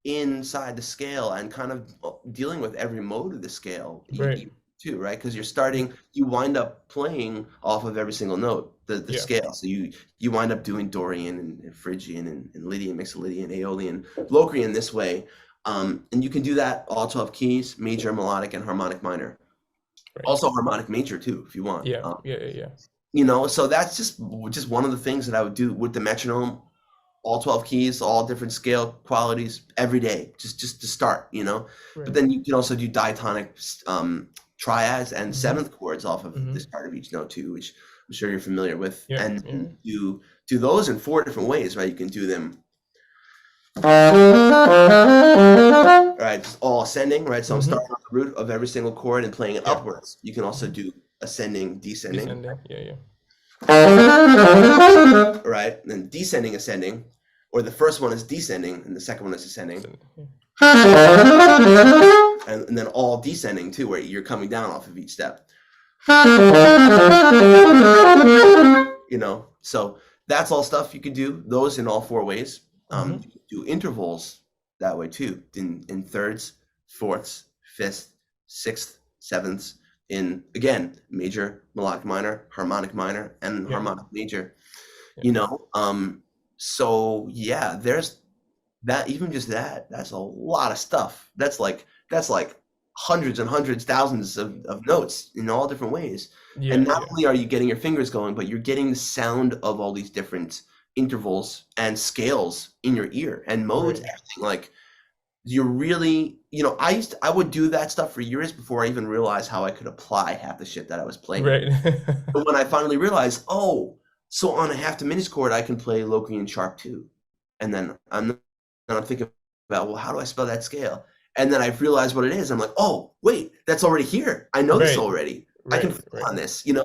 [SPEAKER 2] inside the scale and kind of dealing with every mode of the scale
[SPEAKER 1] Right.
[SPEAKER 2] too, right? Because you wind up playing off of every single note, the
[SPEAKER 1] Yeah.
[SPEAKER 2] scale. So you wind up doing Dorian and Phrygian and Lydian, Mixolydian, Aeolian, Locrian this way. And you can do that all 12 keys, major, melodic, and harmonic minor.
[SPEAKER 1] Right.
[SPEAKER 2] Also harmonic major too, if you want.
[SPEAKER 1] Yeah. Yeah.
[SPEAKER 2] So that's just one of the things that I would do with the metronome, all 12 keys, all different scale qualities every day, just to start. But
[SPEAKER 1] Right.
[SPEAKER 2] then you can also do diatonic triads and
[SPEAKER 1] Mhm.
[SPEAKER 2] seventh chords off of
[SPEAKER 1] Mhm.
[SPEAKER 2] the start of each note too, which I'm sure you're familiar with.
[SPEAKER 1] Yeah,
[SPEAKER 2] And
[SPEAKER 1] yeah.
[SPEAKER 2] you do those in 4 different ways, right? You can do them right, just all ascending, right? So I'm
[SPEAKER 1] Mhm.
[SPEAKER 2] starting on the root of every single chord and playing it
[SPEAKER 1] Yeah.
[SPEAKER 2] upwards. You can also do ascending, descending.
[SPEAKER 1] Descending. Yeah.
[SPEAKER 2] Right? And then descending, ascending, or the first one is descending and the second one is ascending,
[SPEAKER 1] Descending. Yeah.
[SPEAKER 2] and then all descending too, where you're coming down off of each step. So that's all stuff you can do those in all four ways.
[SPEAKER 1] Mm-hmm.
[SPEAKER 2] You can do intervals that way too, in thirds, fourths, fifths, sixth, sevenths, in again major, melodic minor, harmonic minor, and
[SPEAKER 1] Yeah.
[SPEAKER 2] harmonic major.
[SPEAKER 1] Yeah.
[SPEAKER 2] You know, so yeah, there's that, even just that, that's a lot of stuff. That's like hundreds and hundreds, thousands of notes in all different ways. And
[SPEAKER 1] Yeah.
[SPEAKER 2] not
[SPEAKER 1] Yeah.
[SPEAKER 2] only are you getting your fingers going, but you're getting the sound of all these different intervals and scales in your ear and modes,
[SPEAKER 1] Right.
[SPEAKER 2] everything. Like you're really, I would do that stuff for years before I even realized how I could apply half the shit that I was playing.
[SPEAKER 1] Right.
[SPEAKER 2] But when I finally realized, oh, so on a half diminished chord, I can play Locrian sharp too. And then I'm thinking about, well, how do I spell that scale? And then I realized what it is. I'm like, oh, wait, that's already here. I know this
[SPEAKER 1] Right.
[SPEAKER 2] already. I can
[SPEAKER 1] Right.
[SPEAKER 2] play
[SPEAKER 1] Right.
[SPEAKER 2] on this,
[SPEAKER 1] Yeah.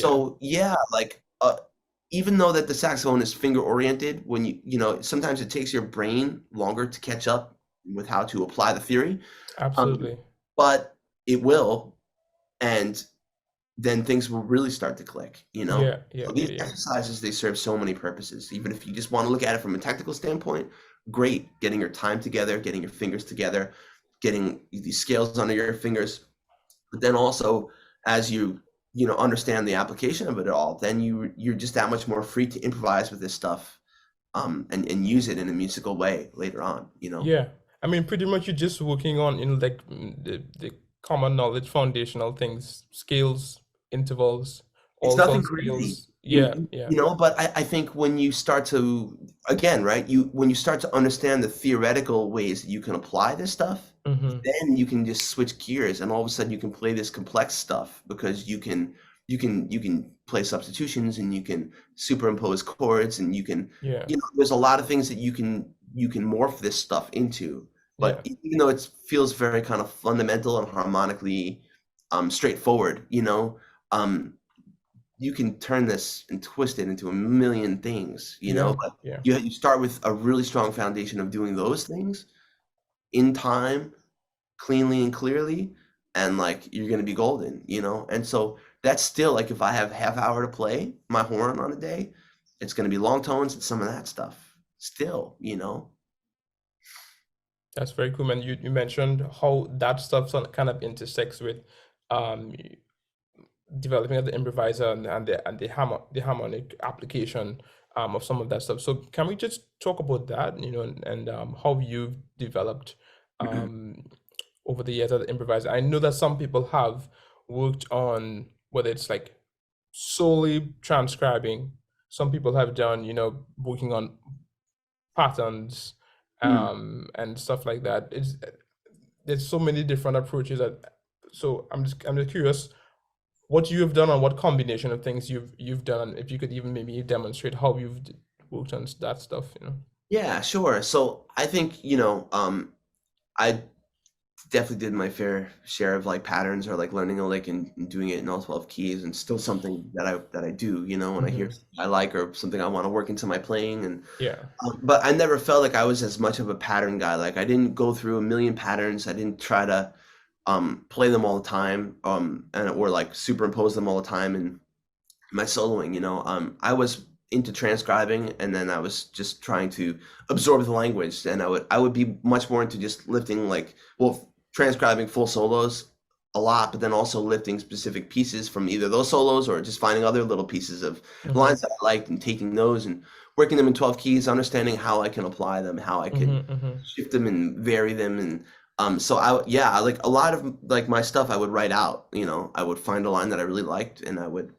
[SPEAKER 2] So yeah, like even though that the saxophone is finger oriented, when sometimes it takes your brain longer to catch up with how to apply the theory, um,
[SPEAKER 1] Absolutely.
[SPEAKER 2] but it will, and then things will really start to click.
[SPEAKER 1] Yeah. Yeah.
[SPEAKER 2] So
[SPEAKER 1] Yeah.
[SPEAKER 2] these
[SPEAKER 1] Yeah.
[SPEAKER 2] exercises, they serve so many purposes. Even if you just want to look at it from a technical standpoint, great. Getting your time together, getting your fingers together, getting these scales under your fingers. But then also, as you understand the application of it all, then you're just that much more free to improvise with this stuff, and use it in a musical way later on.
[SPEAKER 1] Yeah. I mean, pretty much you're just working on, like the common knowledge, foundational things, scales, intervals,
[SPEAKER 2] It's
[SPEAKER 1] also
[SPEAKER 2] nothing crazy.
[SPEAKER 1] scales. Yeah. Yeah.
[SPEAKER 2] But I think when you start to, again, right, when you start to understand the theoretical ways that you can apply this stuff,
[SPEAKER 1] Mm-hmm.
[SPEAKER 2] then you can just switch gears and all of a sudden you can play this complex stuff because you can play substitutions and you can superimpose chords and
[SPEAKER 1] Yeah.
[SPEAKER 2] there's a lot of things that you can morph this stuff into.
[SPEAKER 1] Yeah.
[SPEAKER 2] But even though it feels very kind of fundamental and harmonically straightforward, um, you can turn this and twist it into a million things,
[SPEAKER 1] Yeah.
[SPEAKER 2] but
[SPEAKER 1] Yeah.
[SPEAKER 2] you start with a really strong foundation of doing those things in time, cleanly and clearly, and like you're gonna be golden. And so that's still like if I have half hour to play my horn on a day, it's gonna be long tones and some of that stuff still.
[SPEAKER 1] That's very cool, man. You mentioned how that stuff kind of intersects with um developing of the improviser and the harmonic application of some of that stuff. So can we just talk about that, and how you've developed um over the years as an improviser? I know that some people have worked on whether it's like solely transcribing. Some people have done, working on patterns
[SPEAKER 2] Mm.
[SPEAKER 1] and stuff like that. There's so many different approaches so I'm just curious what you have done and what combination of things you've done, and if you could even maybe demonstrate how you've worked on that stuff.
[SPEAKER 2] Yeah, sure. So I think, I definitely did my fair share of like patterns or like learning a lick and doing it in all 12 keys, and still something that I do, when I hear
[SPEAKER 1] Hmm.
[SPEAKER 2] something I like or something I want to work into my playing. And
[SPEAKER 1] Yeah.
[SPEAKER 2] but I never felt like I was as much of a pattern guy. Like I didn't go through a million patterns. I didn't try to play them all the time, or like superimpose them all the time in my soloing. I was into transcribing, and then I was just trying to absorb the language, and I would be much more into just lifting, like, well, transcribing full solos a lot, but then also lifting specific pieces from either those solos or just finding other little pieces of
[SPEAKER 1] Hmm.
[SPEAKER 2] lines that I liked and taking those and working them in 12 keys, understanding how I can apply them, how I can
[SPEAKER 1] Hmm. Hmm.
[SPEAKER 2] shift them and vary them. And so I like a lot of like my stuff I would write out. I would find a line that I really liked, and I would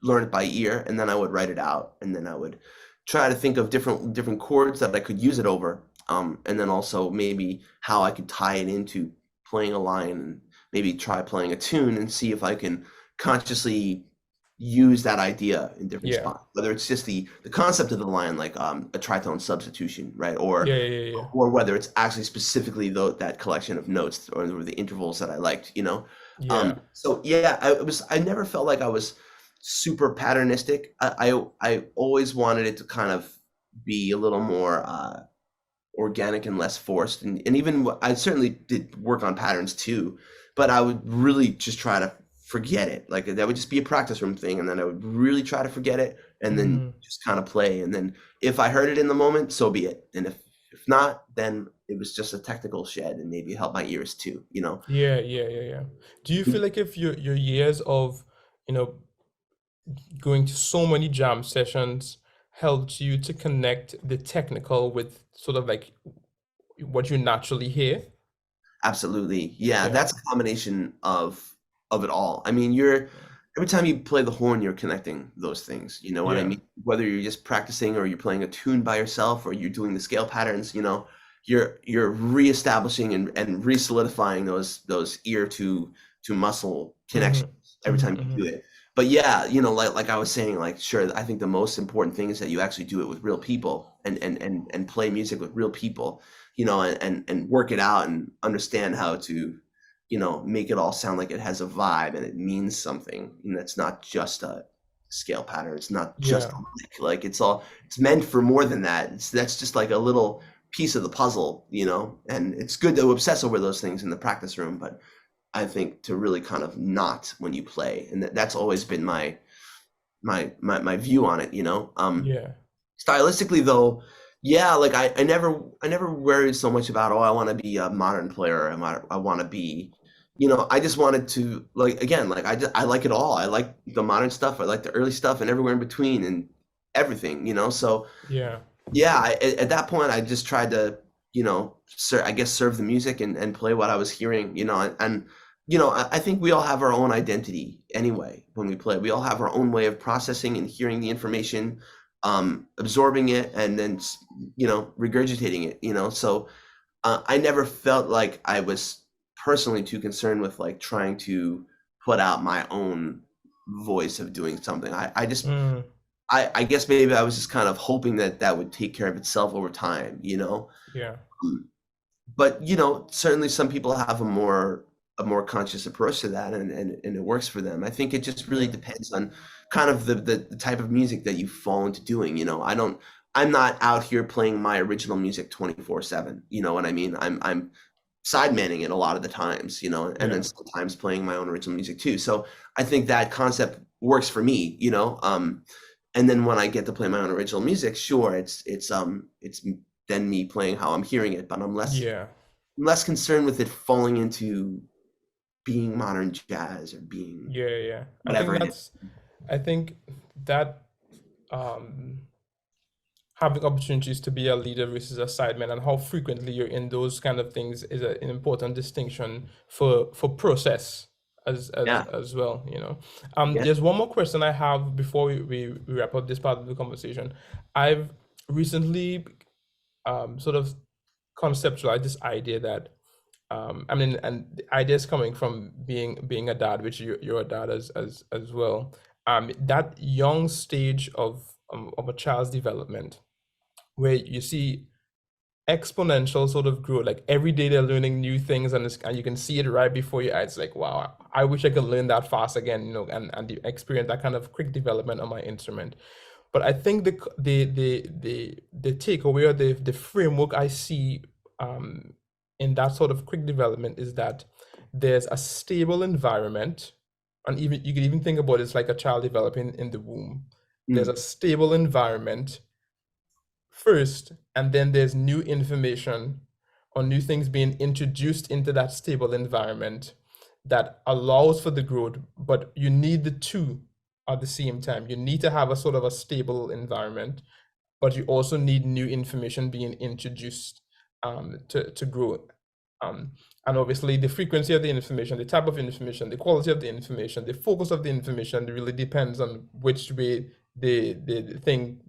[SPEAKER 2] learn it by ear, and then I would write it out, and then I would try to think of different chords that I could use it over, and then also maybe how I could tie it into playing a line, and maybe try playing a tune and see if I can consciously use that idea in different
[SPEAKER 1] Yeah.
[SPEAKER 2] spots, whether it's just the concept of the line, like a tritone substitution, right, or
[SPEAKER 1] Yeah. Yeah. Yeah.
[SPEAKER 2] or whether it's actually specifically that collection of notes or the intervals that I liked.
[SPEAKER 1] Yeah.
[SPEAKER 2] So yeah, I never felt like I was super patternistic. I always wanted it to kind of be a little more organic and less forced. And even I certainly did work on patterns too, but I would really just try to forget it. Like that would just be a practice room thing, and then I would really try to forget it, and then
[SPEAKER 1] Mm.
[SPEAKER 2] just kind of play. And then if I heard it in the moment, so be it. And if not, then it was just a technical shed, and maybe it helped my ears too.
[SPEAKER 1] Yeah, yeah, yeah, yeah. Do you feel like if your years of, you know, going to so many jam sessions helped you to connect the technical with sort of like what you naturally hear?
[SPEAKER 2] Absolutely. Yeah,
[SPEAKER 1] Yeah,
[SPEAKER 2] that's a combination of it all. I mean, you're every time you play the horn, you're connecting those things. You know what I
[SPEAKER 1] yeah.
[SPEAKER 2] mean? Whether you're just practicing or you're playing a tune by yourself or you're doing the scale patterns, you're reestablishing and re-solidifying those ear to muscle
[SPEAKER 1] Mm-hmm.
[SPEAKER 2] connections every
[SPEAKER 1] Mm-hmm.
[SPEAKER 2] time you
[SPEAKER 1] Mm-hmm.
[SPEAKER 2] do it. But yeah, like I was saying, like sure, I think the most important thing is that you actually do it with real people and play music with real people, and work it out and understand how to, make it all sound like it has a vibe and it means something. And that's not just a scale pattern. It's not just
[SPEAKER 1] Yeah,
[SPEAKER 2] a lick. Like it's meant for more than that. That's just like a little piece of the puzzle, and it's good to obsess over those things in the practice room, but I think to really kind of not when you play. And that's always been my view on it.
[SPEAKER 1] yeah,
[SPEAKER 2] Stylistically though, yeah, like I never worried so much about, oh, I want to be a modern player. I want to be, I just wanted to, like, again, like I like it all. I like the modern stuff. I like the early stuff and everywhere in between and everything. So
[SPEAKER 1] yeah,
[SPEAKER 2] yeah, at that point I just tried to, I guess serve the music and play what I was hearing. I think we all have our own identity anyway when we play. We all have our own way of processing and hearing the information, absorbing it, and then regurgitating it. So I never felt like I was personally too concerned with like trying to put out my own voice of doing something. I just
[SPEAKER 1] mm,
[SPEAKER 2] I guess maybe I was just kind of hoping that that would take care of itself over time.
[SPEAKER 1] yeah,
[SPEAKER 2] But certainly some people have a more conscious approach to that, and it works for them. I think it just really
[SPEAKER 1] yeah,
[SPEAKER 2] depends on kind of the type of music that you fall into doing. I'm not out here playing my original music 24/7. You know what I mean? I'm sidemanning it a lot of the times, and then
[SPEAKER 1] yeah,
[SPEAKER 2] sometimes playing my own original music too. So I think that concept works for me. And then when I get to play my own original music, sure, it's then me playing how I'm hearing it, but
[SPEAKER 1] yeah,
[SPEAKER 2] I'm less concerned with it falling into being modern jazz or being
[SPEAKER 1] yeah, yeah.
[SPEAKER 2] whatever it is.
[SPEAKER 1] I think that um having opportunities to be a leader versus a sideman and how frequently you're in those kind of things is an important distinction for process
[SPEAKER 2] Yeah,
[SPEAKER 1] as well,
[SPEAKER 2] yeah.
[SPEAKER 1] there's one more question I have before we wrap up this part of the conversation. I've recently sort of conceptualized this idea that I mean, and the idea is coming from being a dad, which you're a dad as well. That young stage of a child's development where you see exponential sort of growth. Like every day they're learning new things, and you can see it right before your eyes. Like, wow, I wish I could learn that fast again, and experience that kind of quick development on my instrument. But I think the takeaway or the framework I see in that sort of quick development is that there's a stable environment, and even you can even think about it as like a child developing in the womb. There's a
[SPEAKER 2] Mm,
[SPEAKER 1] stable environment first, and then there's new information or new things being introduced into that stable environment that allows for the growth, but you need the two at the same time. You need to have a sort of a stable environment, but you also need new information being introduced to grow. Um, and obviously, the frequency of the information, the type of information, the quality of the information, the focus of the information really depends on which way the thing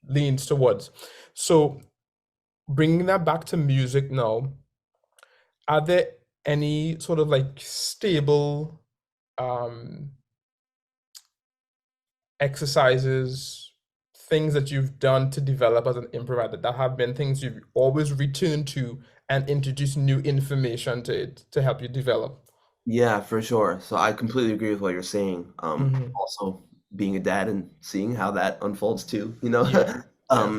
[SPEAKER 1] leans towards. So, bringing that back to music now, are there any sort of like stable um, exercises, things that you've done to develop as an improviser that have been things you've always returned to and introduce new information to it to help you develop?
[SPEAKER 2] yeah, for sure. So I completely agree with what you're saying.
[SPEAKER 1] Hmm.
[SPEAKER 2] Also being a dad and seeing how that unfolds too.
[SPEAKER 1] Yeah, yeah.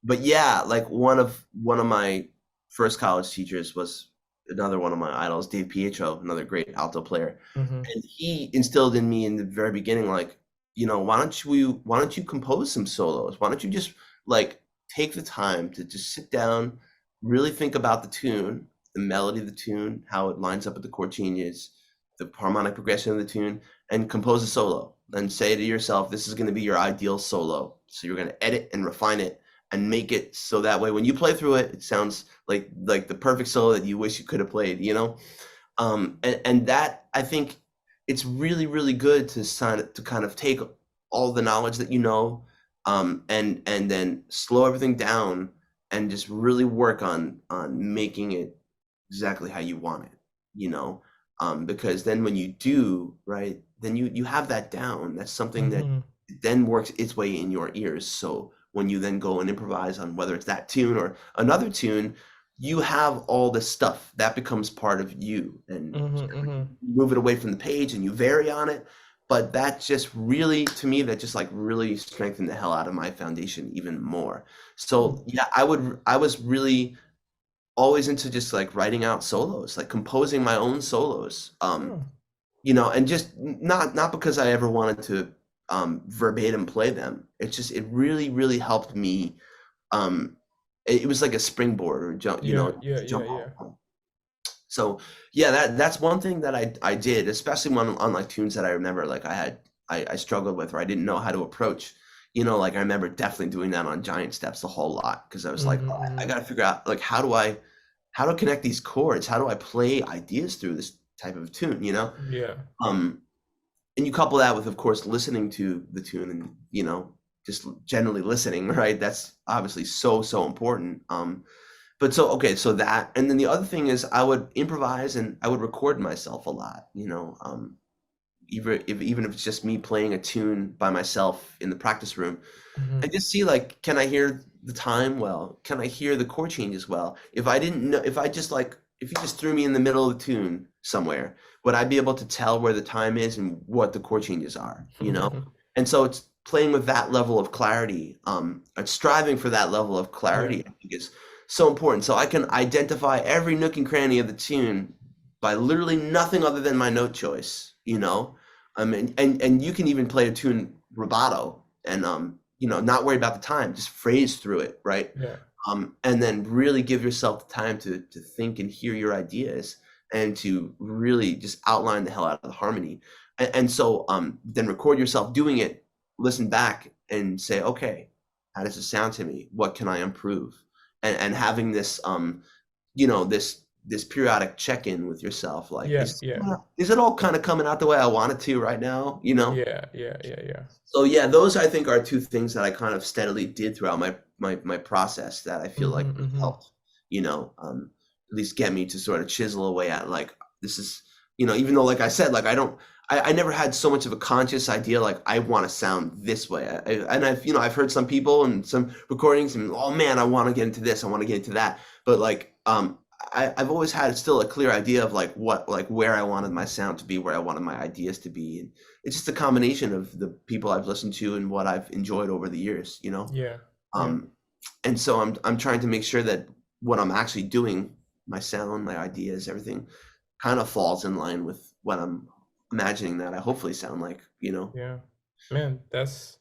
[SPEAKER 2] But yeah, like one of my first college teachers was another one of my idols, Dave Pietro, another great alto player.
[SPEAKER 1] Mm-hmm.
[SPEAKER 2] And he instilled in me in the very beginning, like, why don't you compose some solos? Why don't you just like take the time to just sit down, really think about the tune, the melody of the tune, how it lines up with the chord changes, the harmonic progression of the tune, and compose a solo. And say to yourself, this is going to be your ideal solo. So you're going to edit and refine it and make it so that way when you play through it, it sounds like the perfect solo that you wish you could have played, and that, I think it's really, really good to kind of take all the knowledge that and then slow everything down and just really work on making it exactly how you want it, because then when you do, right, then you have that down. That's something that
[SPEAKER 1] Mm-hmm.
[SPEAKER 2] then works its way in your ears. So when you then go and improvise on whether it's that tune or another tune, you have all this stuff that becomes part of you, and
[SPEAKER 1] Mm-hmm. Mm-hmm.
[SPEAKER 2] move it away from the page and you vary on it. But that just really, to me, that just like really strengthened the hell out of my foundation even more. So yeah, I was really always into just like writing out solos, like composing my own solos.
[SPEAKER 1] Oh.
[SPEAKER 2] And just not because I ever wanted to verbatim play them. It's just it really, really helped me. It was like a springboard or jump,
[SPEAKER 1] Yeah,
[SPEAKER 2] to
[SPEAKER 1] yeah, yeah,
[SPEAKER 2] jump
[SPEAKER 1] yeah.
[SPEAKER 2] off. So yeah, that's one thing that I did, especially on like tunes that I remember like I struggled with or I didn't know how to approach. Like I remember definitely doing that on Giant Steps a whole lot because I was like,
[SPEAKER 1] Mm-hmm.
[SPEAKER 2] oh, I
[SPEAKER 1] Mm-hmm.
[SPEAKER 2] got to figure out like how to connect these chords, how do I play ideas through this type of tune.
[SPEAKER 1] Yeah.
[SPEAKER 2] Um, and you couple that with, of course, listening to the tune and just generally listening, right? That's obviously so important. But so okay, so that, and then the other thing is I would improvise and I would record myself a lot. Even if it's just me playing a tune by myself in the practice room,
[SPEAKER 1] Mm-hmm.
[SPEAKER 2] and just see like, can I hear the time well? Can I hear the chord changes well? If I didn't know, if you just threw me in the middle of the tune somewhere, would I be able to tell where the time is and what the chord changes are? And so it's playing with that level of clarity, and striving for that level of
[SPEAKER 1] Yeah.
[SPEAKER 2] clarity, I think is so important. So I can identify every nook and cranny of the tune by literally nothing other than my note choice. And you can even play a tune rubato and not worry about the time, just phrase through it, right?
[SPEAKER 1] Yeah.
[SPEAKER 2] And then really give yourself the time to think and hear your ideas and to really just outline the hell out of the harmony. And so then record yourself doing it, listen back and say, okay, how does it sound to me? What can I improve? And having this this periodic check-in with yourself, like
[SPEAKER 1] Yeah. Yeah.
[SPEAKER 2] is it all kind of coming out the way I want it to right now?
[SPEAKER 1] Yeah. Yeah. Yeah. Yeah.
[SPEAKER 2] So yeah, those I think are two things that I kind of steadily did throughout my process that I feel like
[SPEAKER 1] Mm-hmm.
[SPEAKER 2] really
[SPEAKER 1] Mm-hmm.
[SPEAKER 2] helped, at least get me to sort of chisel away at like, this is, even though like I said, like I never had so much of a conscious idea like I want to sound this way. And I've heard some people and some recordings and, oh man, I want to get into this, I want to get into that. But like I've always had still a clear idea of like where I wanted my sound to be, where I wanted my ideas to be. And it's just a combination of the people I've listened to and what I've enjoyed over the years.
[SPEAKER 1] Yeah. Yeah.
[SPEAKER 2] And so I'm trying to make sure that what I'm actually doing, my sound, my ideas, everything kind of falls in line with what I'm imagining that I hopefully sound like.
[SPEAKER 1] Yeah. Man, that's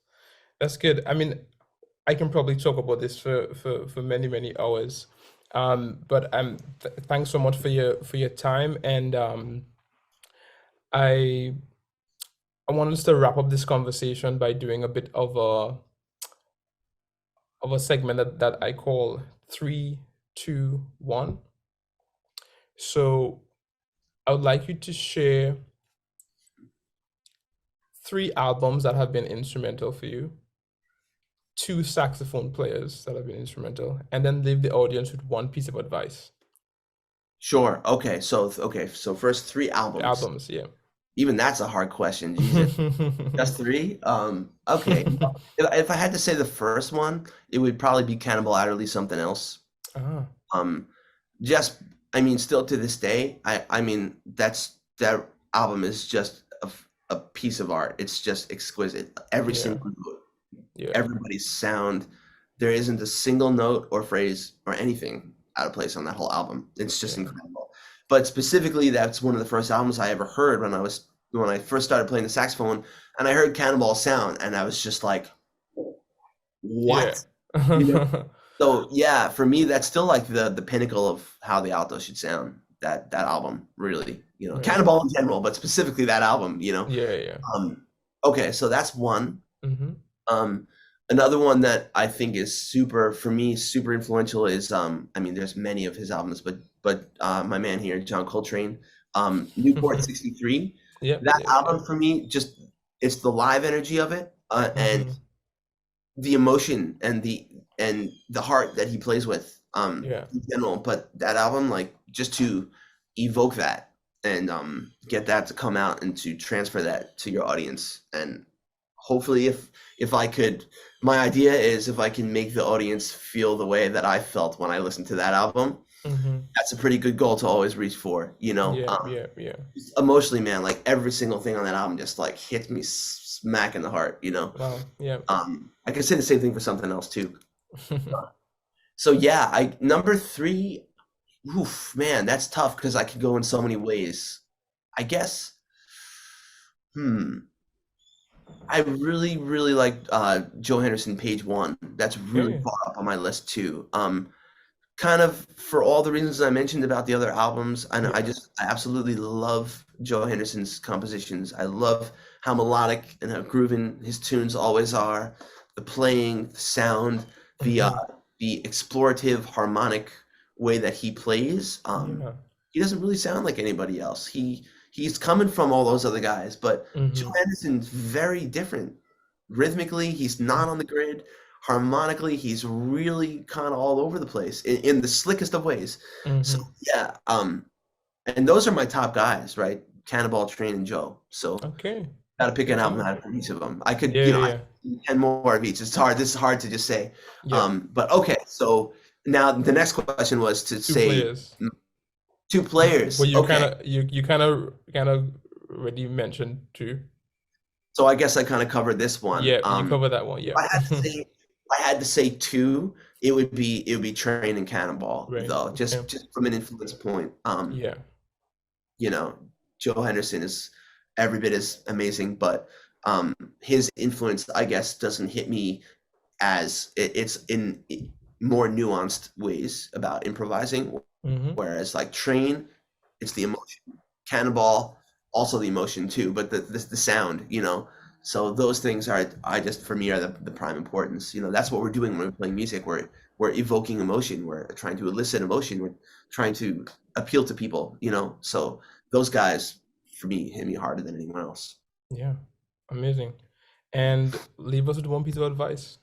[SPEAKER 1] good. I mean, I can probably talk about this for many, many hours. But thanks so much for your time. And I I want us to wrap up this conversation by doing a bit of a segment that I call 3, 2, 1. So I would like you to share 3 albums that have been instrumental for you, 2 saxophone players that have been instrumental, and then leave the audience with one piece of advice.
[SPEAKER 2] Sure. Okay. So first 3 albums.
[SPEAKER 1] Albums, yeah.
[SPEAKER 2] Even that's a hard question. Jesus. Just 3? Okay. If I had to say the first one, it would probably be Cannibal Adderley Something Else.
[SPEAKER 1] Ah,
[SPEAKER 2] Just, I mean, still to this day, I mean, that album is just a piece of art. It's just exquisite. Every
[SPEAKER 1] yeah,
[SPEAKER 2] single note,
[SPEAKER 1] yeah,
[SPEAKER 2] everybody's sound. There isn't a single note or phrase or anything out of place on that whole album. It's just
[SPEAKER 1] yeah,
[SPEAKER 2] incredible. but specifically, that's one of the first albums I ever heard when I first started playing the saxophone, and I heard Cannonball Sound, and I was just like,
[SPEAKER 1] Yeah.
[SPEAKER 2] what? You know? So yeah, for me, that's still like the pinnacle of how the alto should sound. That album, really,
[SPEAKER 1] Right.
[SPEAKER 2] Cannonball in general, but specifically that album,
[SPEAKER 1] Yeah, yeah.
[SPEAKER 2] Okay, so that's one.
[SPEAKER 1] Mm-hmm.
[SPEAKER 2] Um, Another one that I think is for me, super influential is I mean, there's many of his albums, but my man here, John Coltrane, Newport '63.
[SPEAKER 1] Yep,
[SPEAKER 2] That
[SPEAKER 1] yep,
[SPEAKER 2] album
[SPEAKER 1] yep.
[SPEAKER 2] for me, just it's the live energy of it, and
[SPEAKER 1] Mm-hmm.
[SPEAKER 2] the emotion and the heart that he plays with,
[SPEAKER 1] Yeah.
[SPEAKER 2] in general. But that album, like, just to evoke that and get that to come out and to transfer that to your audience, and hopefully, if I could, my idea is if I can make the audience feel the way that I felt when I listened to that album,
[SPEAKER 1] Mm-hmm.
[SPEAKER 2] that's a pretty good goal to always reach for,
[SPEAKER 1] Yeah, yeah, yeah.
[SPEAKER 2] emotionally, man, like every single thing on that album just like hits me smack in the heart.
[SPEAKER 1] Wow. Yeah.
[SPEAKER 2] I can say the same thing for something else too. So yeah, number three, oof, man, that's tough because I could go in so many ways. I guess, hmm, I really, really like Joe Henderson, Page One. That's really
[SPEAKER 1] Okay.
[SPEAKER 2] far up on my list too. Kind of for all the reasons I mentioned about the other albums, and
[SPEAKER 1] Yeah.
[SPEAKER 2] I absolutely love Joe Henderson's compositions. I love how melodic and how grooving his tunes always are. The playing, the sound, the uh,
[SPEAKER 1] Mm-hmm.
[SPEAKER 2] the explorative harmonic way that he plays.
[SPEAKER 1] Yeah.
[SPEAKER 2] He doesn't really sound like anybody else. He's coming from all those other guys, but Joe
[SPEAKER 1] Mm-hmm.
[SPEAKER 2] Henderson's very different. Rhythmically, he's not on the grid. Harmonically, he's really kind of all over the place in the slickest of ways. So
[SPEAKER 1] Mm-hmm.
[SPEAKER 2] yeah, and those are my top guys, right? Cannonball, Train, and Joe. So
[SPEAKER 1] Okay.
[SPEAKER 2] got to pick
[SPEAKER 1] Good
[SPEAKER 2] an
[SPEAKER 1] to
[SPEAKER 2] album
[SPEAKER 1] know.
[SPEAKER 2] out of each of them. I could,
[SPEAKER 1] Yeah, yeah,
[SPEAKER 2] I
[SPEAKER 1] yeah.
[SPEAKER 2] could 10 more of each. It's hard. This is hard to just say.
[SPEAKER 1] Yeah.
[SPEAKER 2] But okay. So now the next question was to
[SPEAKER 1] Two
[SPEAKER 2] say
[SPEAKER 1] players.
[SPEAKER 2] two
[SPEAKER 1] But
[SPEAKER 2] players.
[SPEAKER 1] you
[SPEAKER 2] Okay.
[SPEAKER 1] kind of already mentioned two.
[SPEAKER 2] So I guess I kind of covered this one.
[SPEAKER 1] Yeah, you covered that one. Yeah.
[SPEAKER 2] I had to say, I had to say two, it would be Train and Cannonball,
[SPEAKER 1] Right.
[SPEAKER 2] though,
[SPEAKER 1] Okay.
[SPEAKER 2] just from an influence point.
[SPEAKER 1] Yeah.
[SPEAKER 2] You know, Joe Henderson is every bit as amazing, but his influence, I guess, doesn't hit me as it's in more nuanced ways about improvising.
[SPEAKER 1] Mm-hmm.
[SPEAKER 2] Whereas like Train, it's the emotion. Cannonball, also the emotion too, but the sound. So those things are, I just, for me, are the prime importance. That's what we're doing when we're playing music. We're evoking emotion. We're trying to elicit emotion. We're trying to appeal to people. So those guys, for me, hit me harder than anyone else.
[SPEAKER 1] Yeah. Amazing. And leave us with one piece of advice.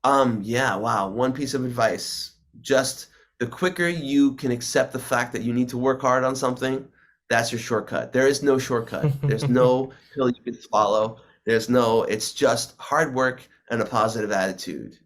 [SPEAKER 2] Yeah, wow. One piece of advice. Just the quicker you can accept the fact that you need to work hard on something, that's your shortcut. There is no shortcut. There's no pill you can swallow. It's just hard work and a positive attitude.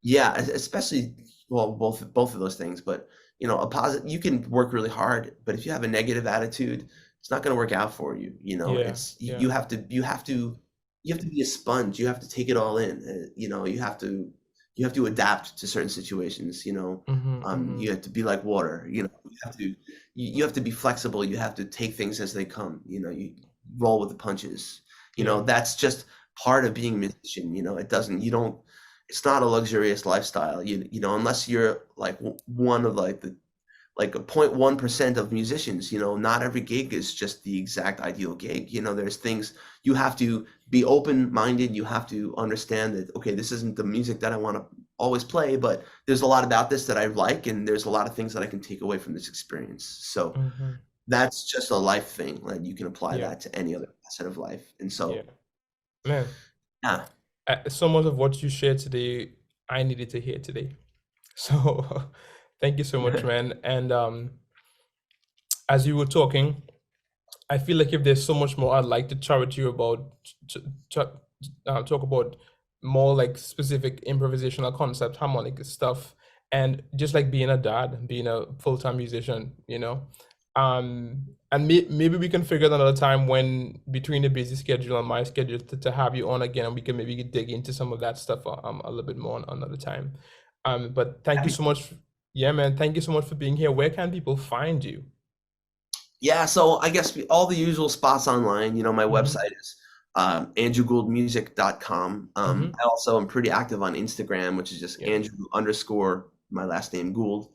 [SPEAKER 2] Yeah, especially, well, both of those things, but a positive, you can work really hard, but if you have a negative attitude, it's not going to work out for you.
[SPEAKER 1] Yeah.
[SPEAKER 2] It's
[SPEAKER 1] Yeah.
[SPEAKER 2] you have to be a sponge. You have to take it all in. You have to adapt to certain situations.
[SPEAKER 1] Mm-hmm. Mm-hmm.
[SPEAKER 2] You have to be like water. You have to be flexible. You have to take things as they come. You roll with the punches.
[SPEAKER 1] Yeah.
[SPEAKER 2] That's just part of being a musician. It's not a luxurious lifestyle. Unless you're like one of like the like a 0.1% of musicians. Not every gig is just the exact ideal gig. There's things you have to be open-minded. You have to understand that, okay, this isn't the music that I want to always play, but there's a lot about this that I like, and there's a lot of things that I can take away from this experience. So
[SPEAKER 1] Mm-hmm.
[SPEAKER 2] that's just a life thing. Like, you can apply
[SPEAKER 1] Yeah.
[SPEAKER 2] that to any other facet of life. And
[SPEAKER 1] Yeah.
[SPEAKER 2] so,
[SPEAKER 1] Man,
[SPEAKER 2] yeah.
[SPEAKER 1] so much of what you shared today, I needed to hear today. So thank you so much, man. And as you were talking, I feel like if there's so much more I'd like to chat with you about, talk about more like specific improvisational concept, harmonic stuff, and just like being a dad, being a full-time musician. And maybe we can figure out another time when between the busy schedule and my schedule to have you on again, and we can maybe dig into some of that stuff a little bit more another time. But thank you
[SPEAKER 2] Happy
[SPEAKER 1] so much. Yeah, man. Thank you so much for being here. Where can people find you?
[SPEAKER 2] Yeah, so I guess all the usual spots online. My
[SPEAKER 1] Mm-hmm.
[SPEAKER 2] website is andrewgouldmusic.com.
[SPEAKER 1] Mm-hmm.
[SPEAKER 2] I also am pretty active on Instagram, which is just
[SPEAKER 1] Yeah.
[SPEAKER 2] Andrew underscore my last name Gould.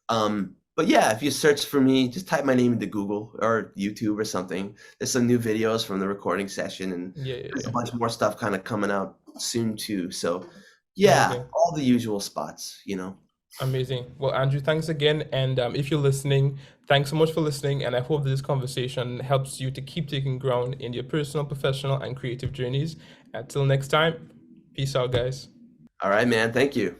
[SPEAKER 2] But yeah, if you search for me, just type my name into Google or YouTube or something. There's some new videos from the recording session, and
[SPEAKER 1] Yeah, yeah,
[SPEAKER 2] there's a
[SPEAKER 1] yeah.
[SPEAKER 2] bunch more stuff kind of coming out soon too. So yeah,
[SPEAKER 1] Amazing.
[SPEAKER 2] all the usual spots.
[SPEAKER 1] Amazing. Well, Andrew, thanks again. And if you're listening, thanks so much for listening. And I hope this conversation helps you to keep taking ground in your personal, professional, and creative journeys. Until next time, peace out, guys.
[SPEAKER 2] All right, man. Thank you.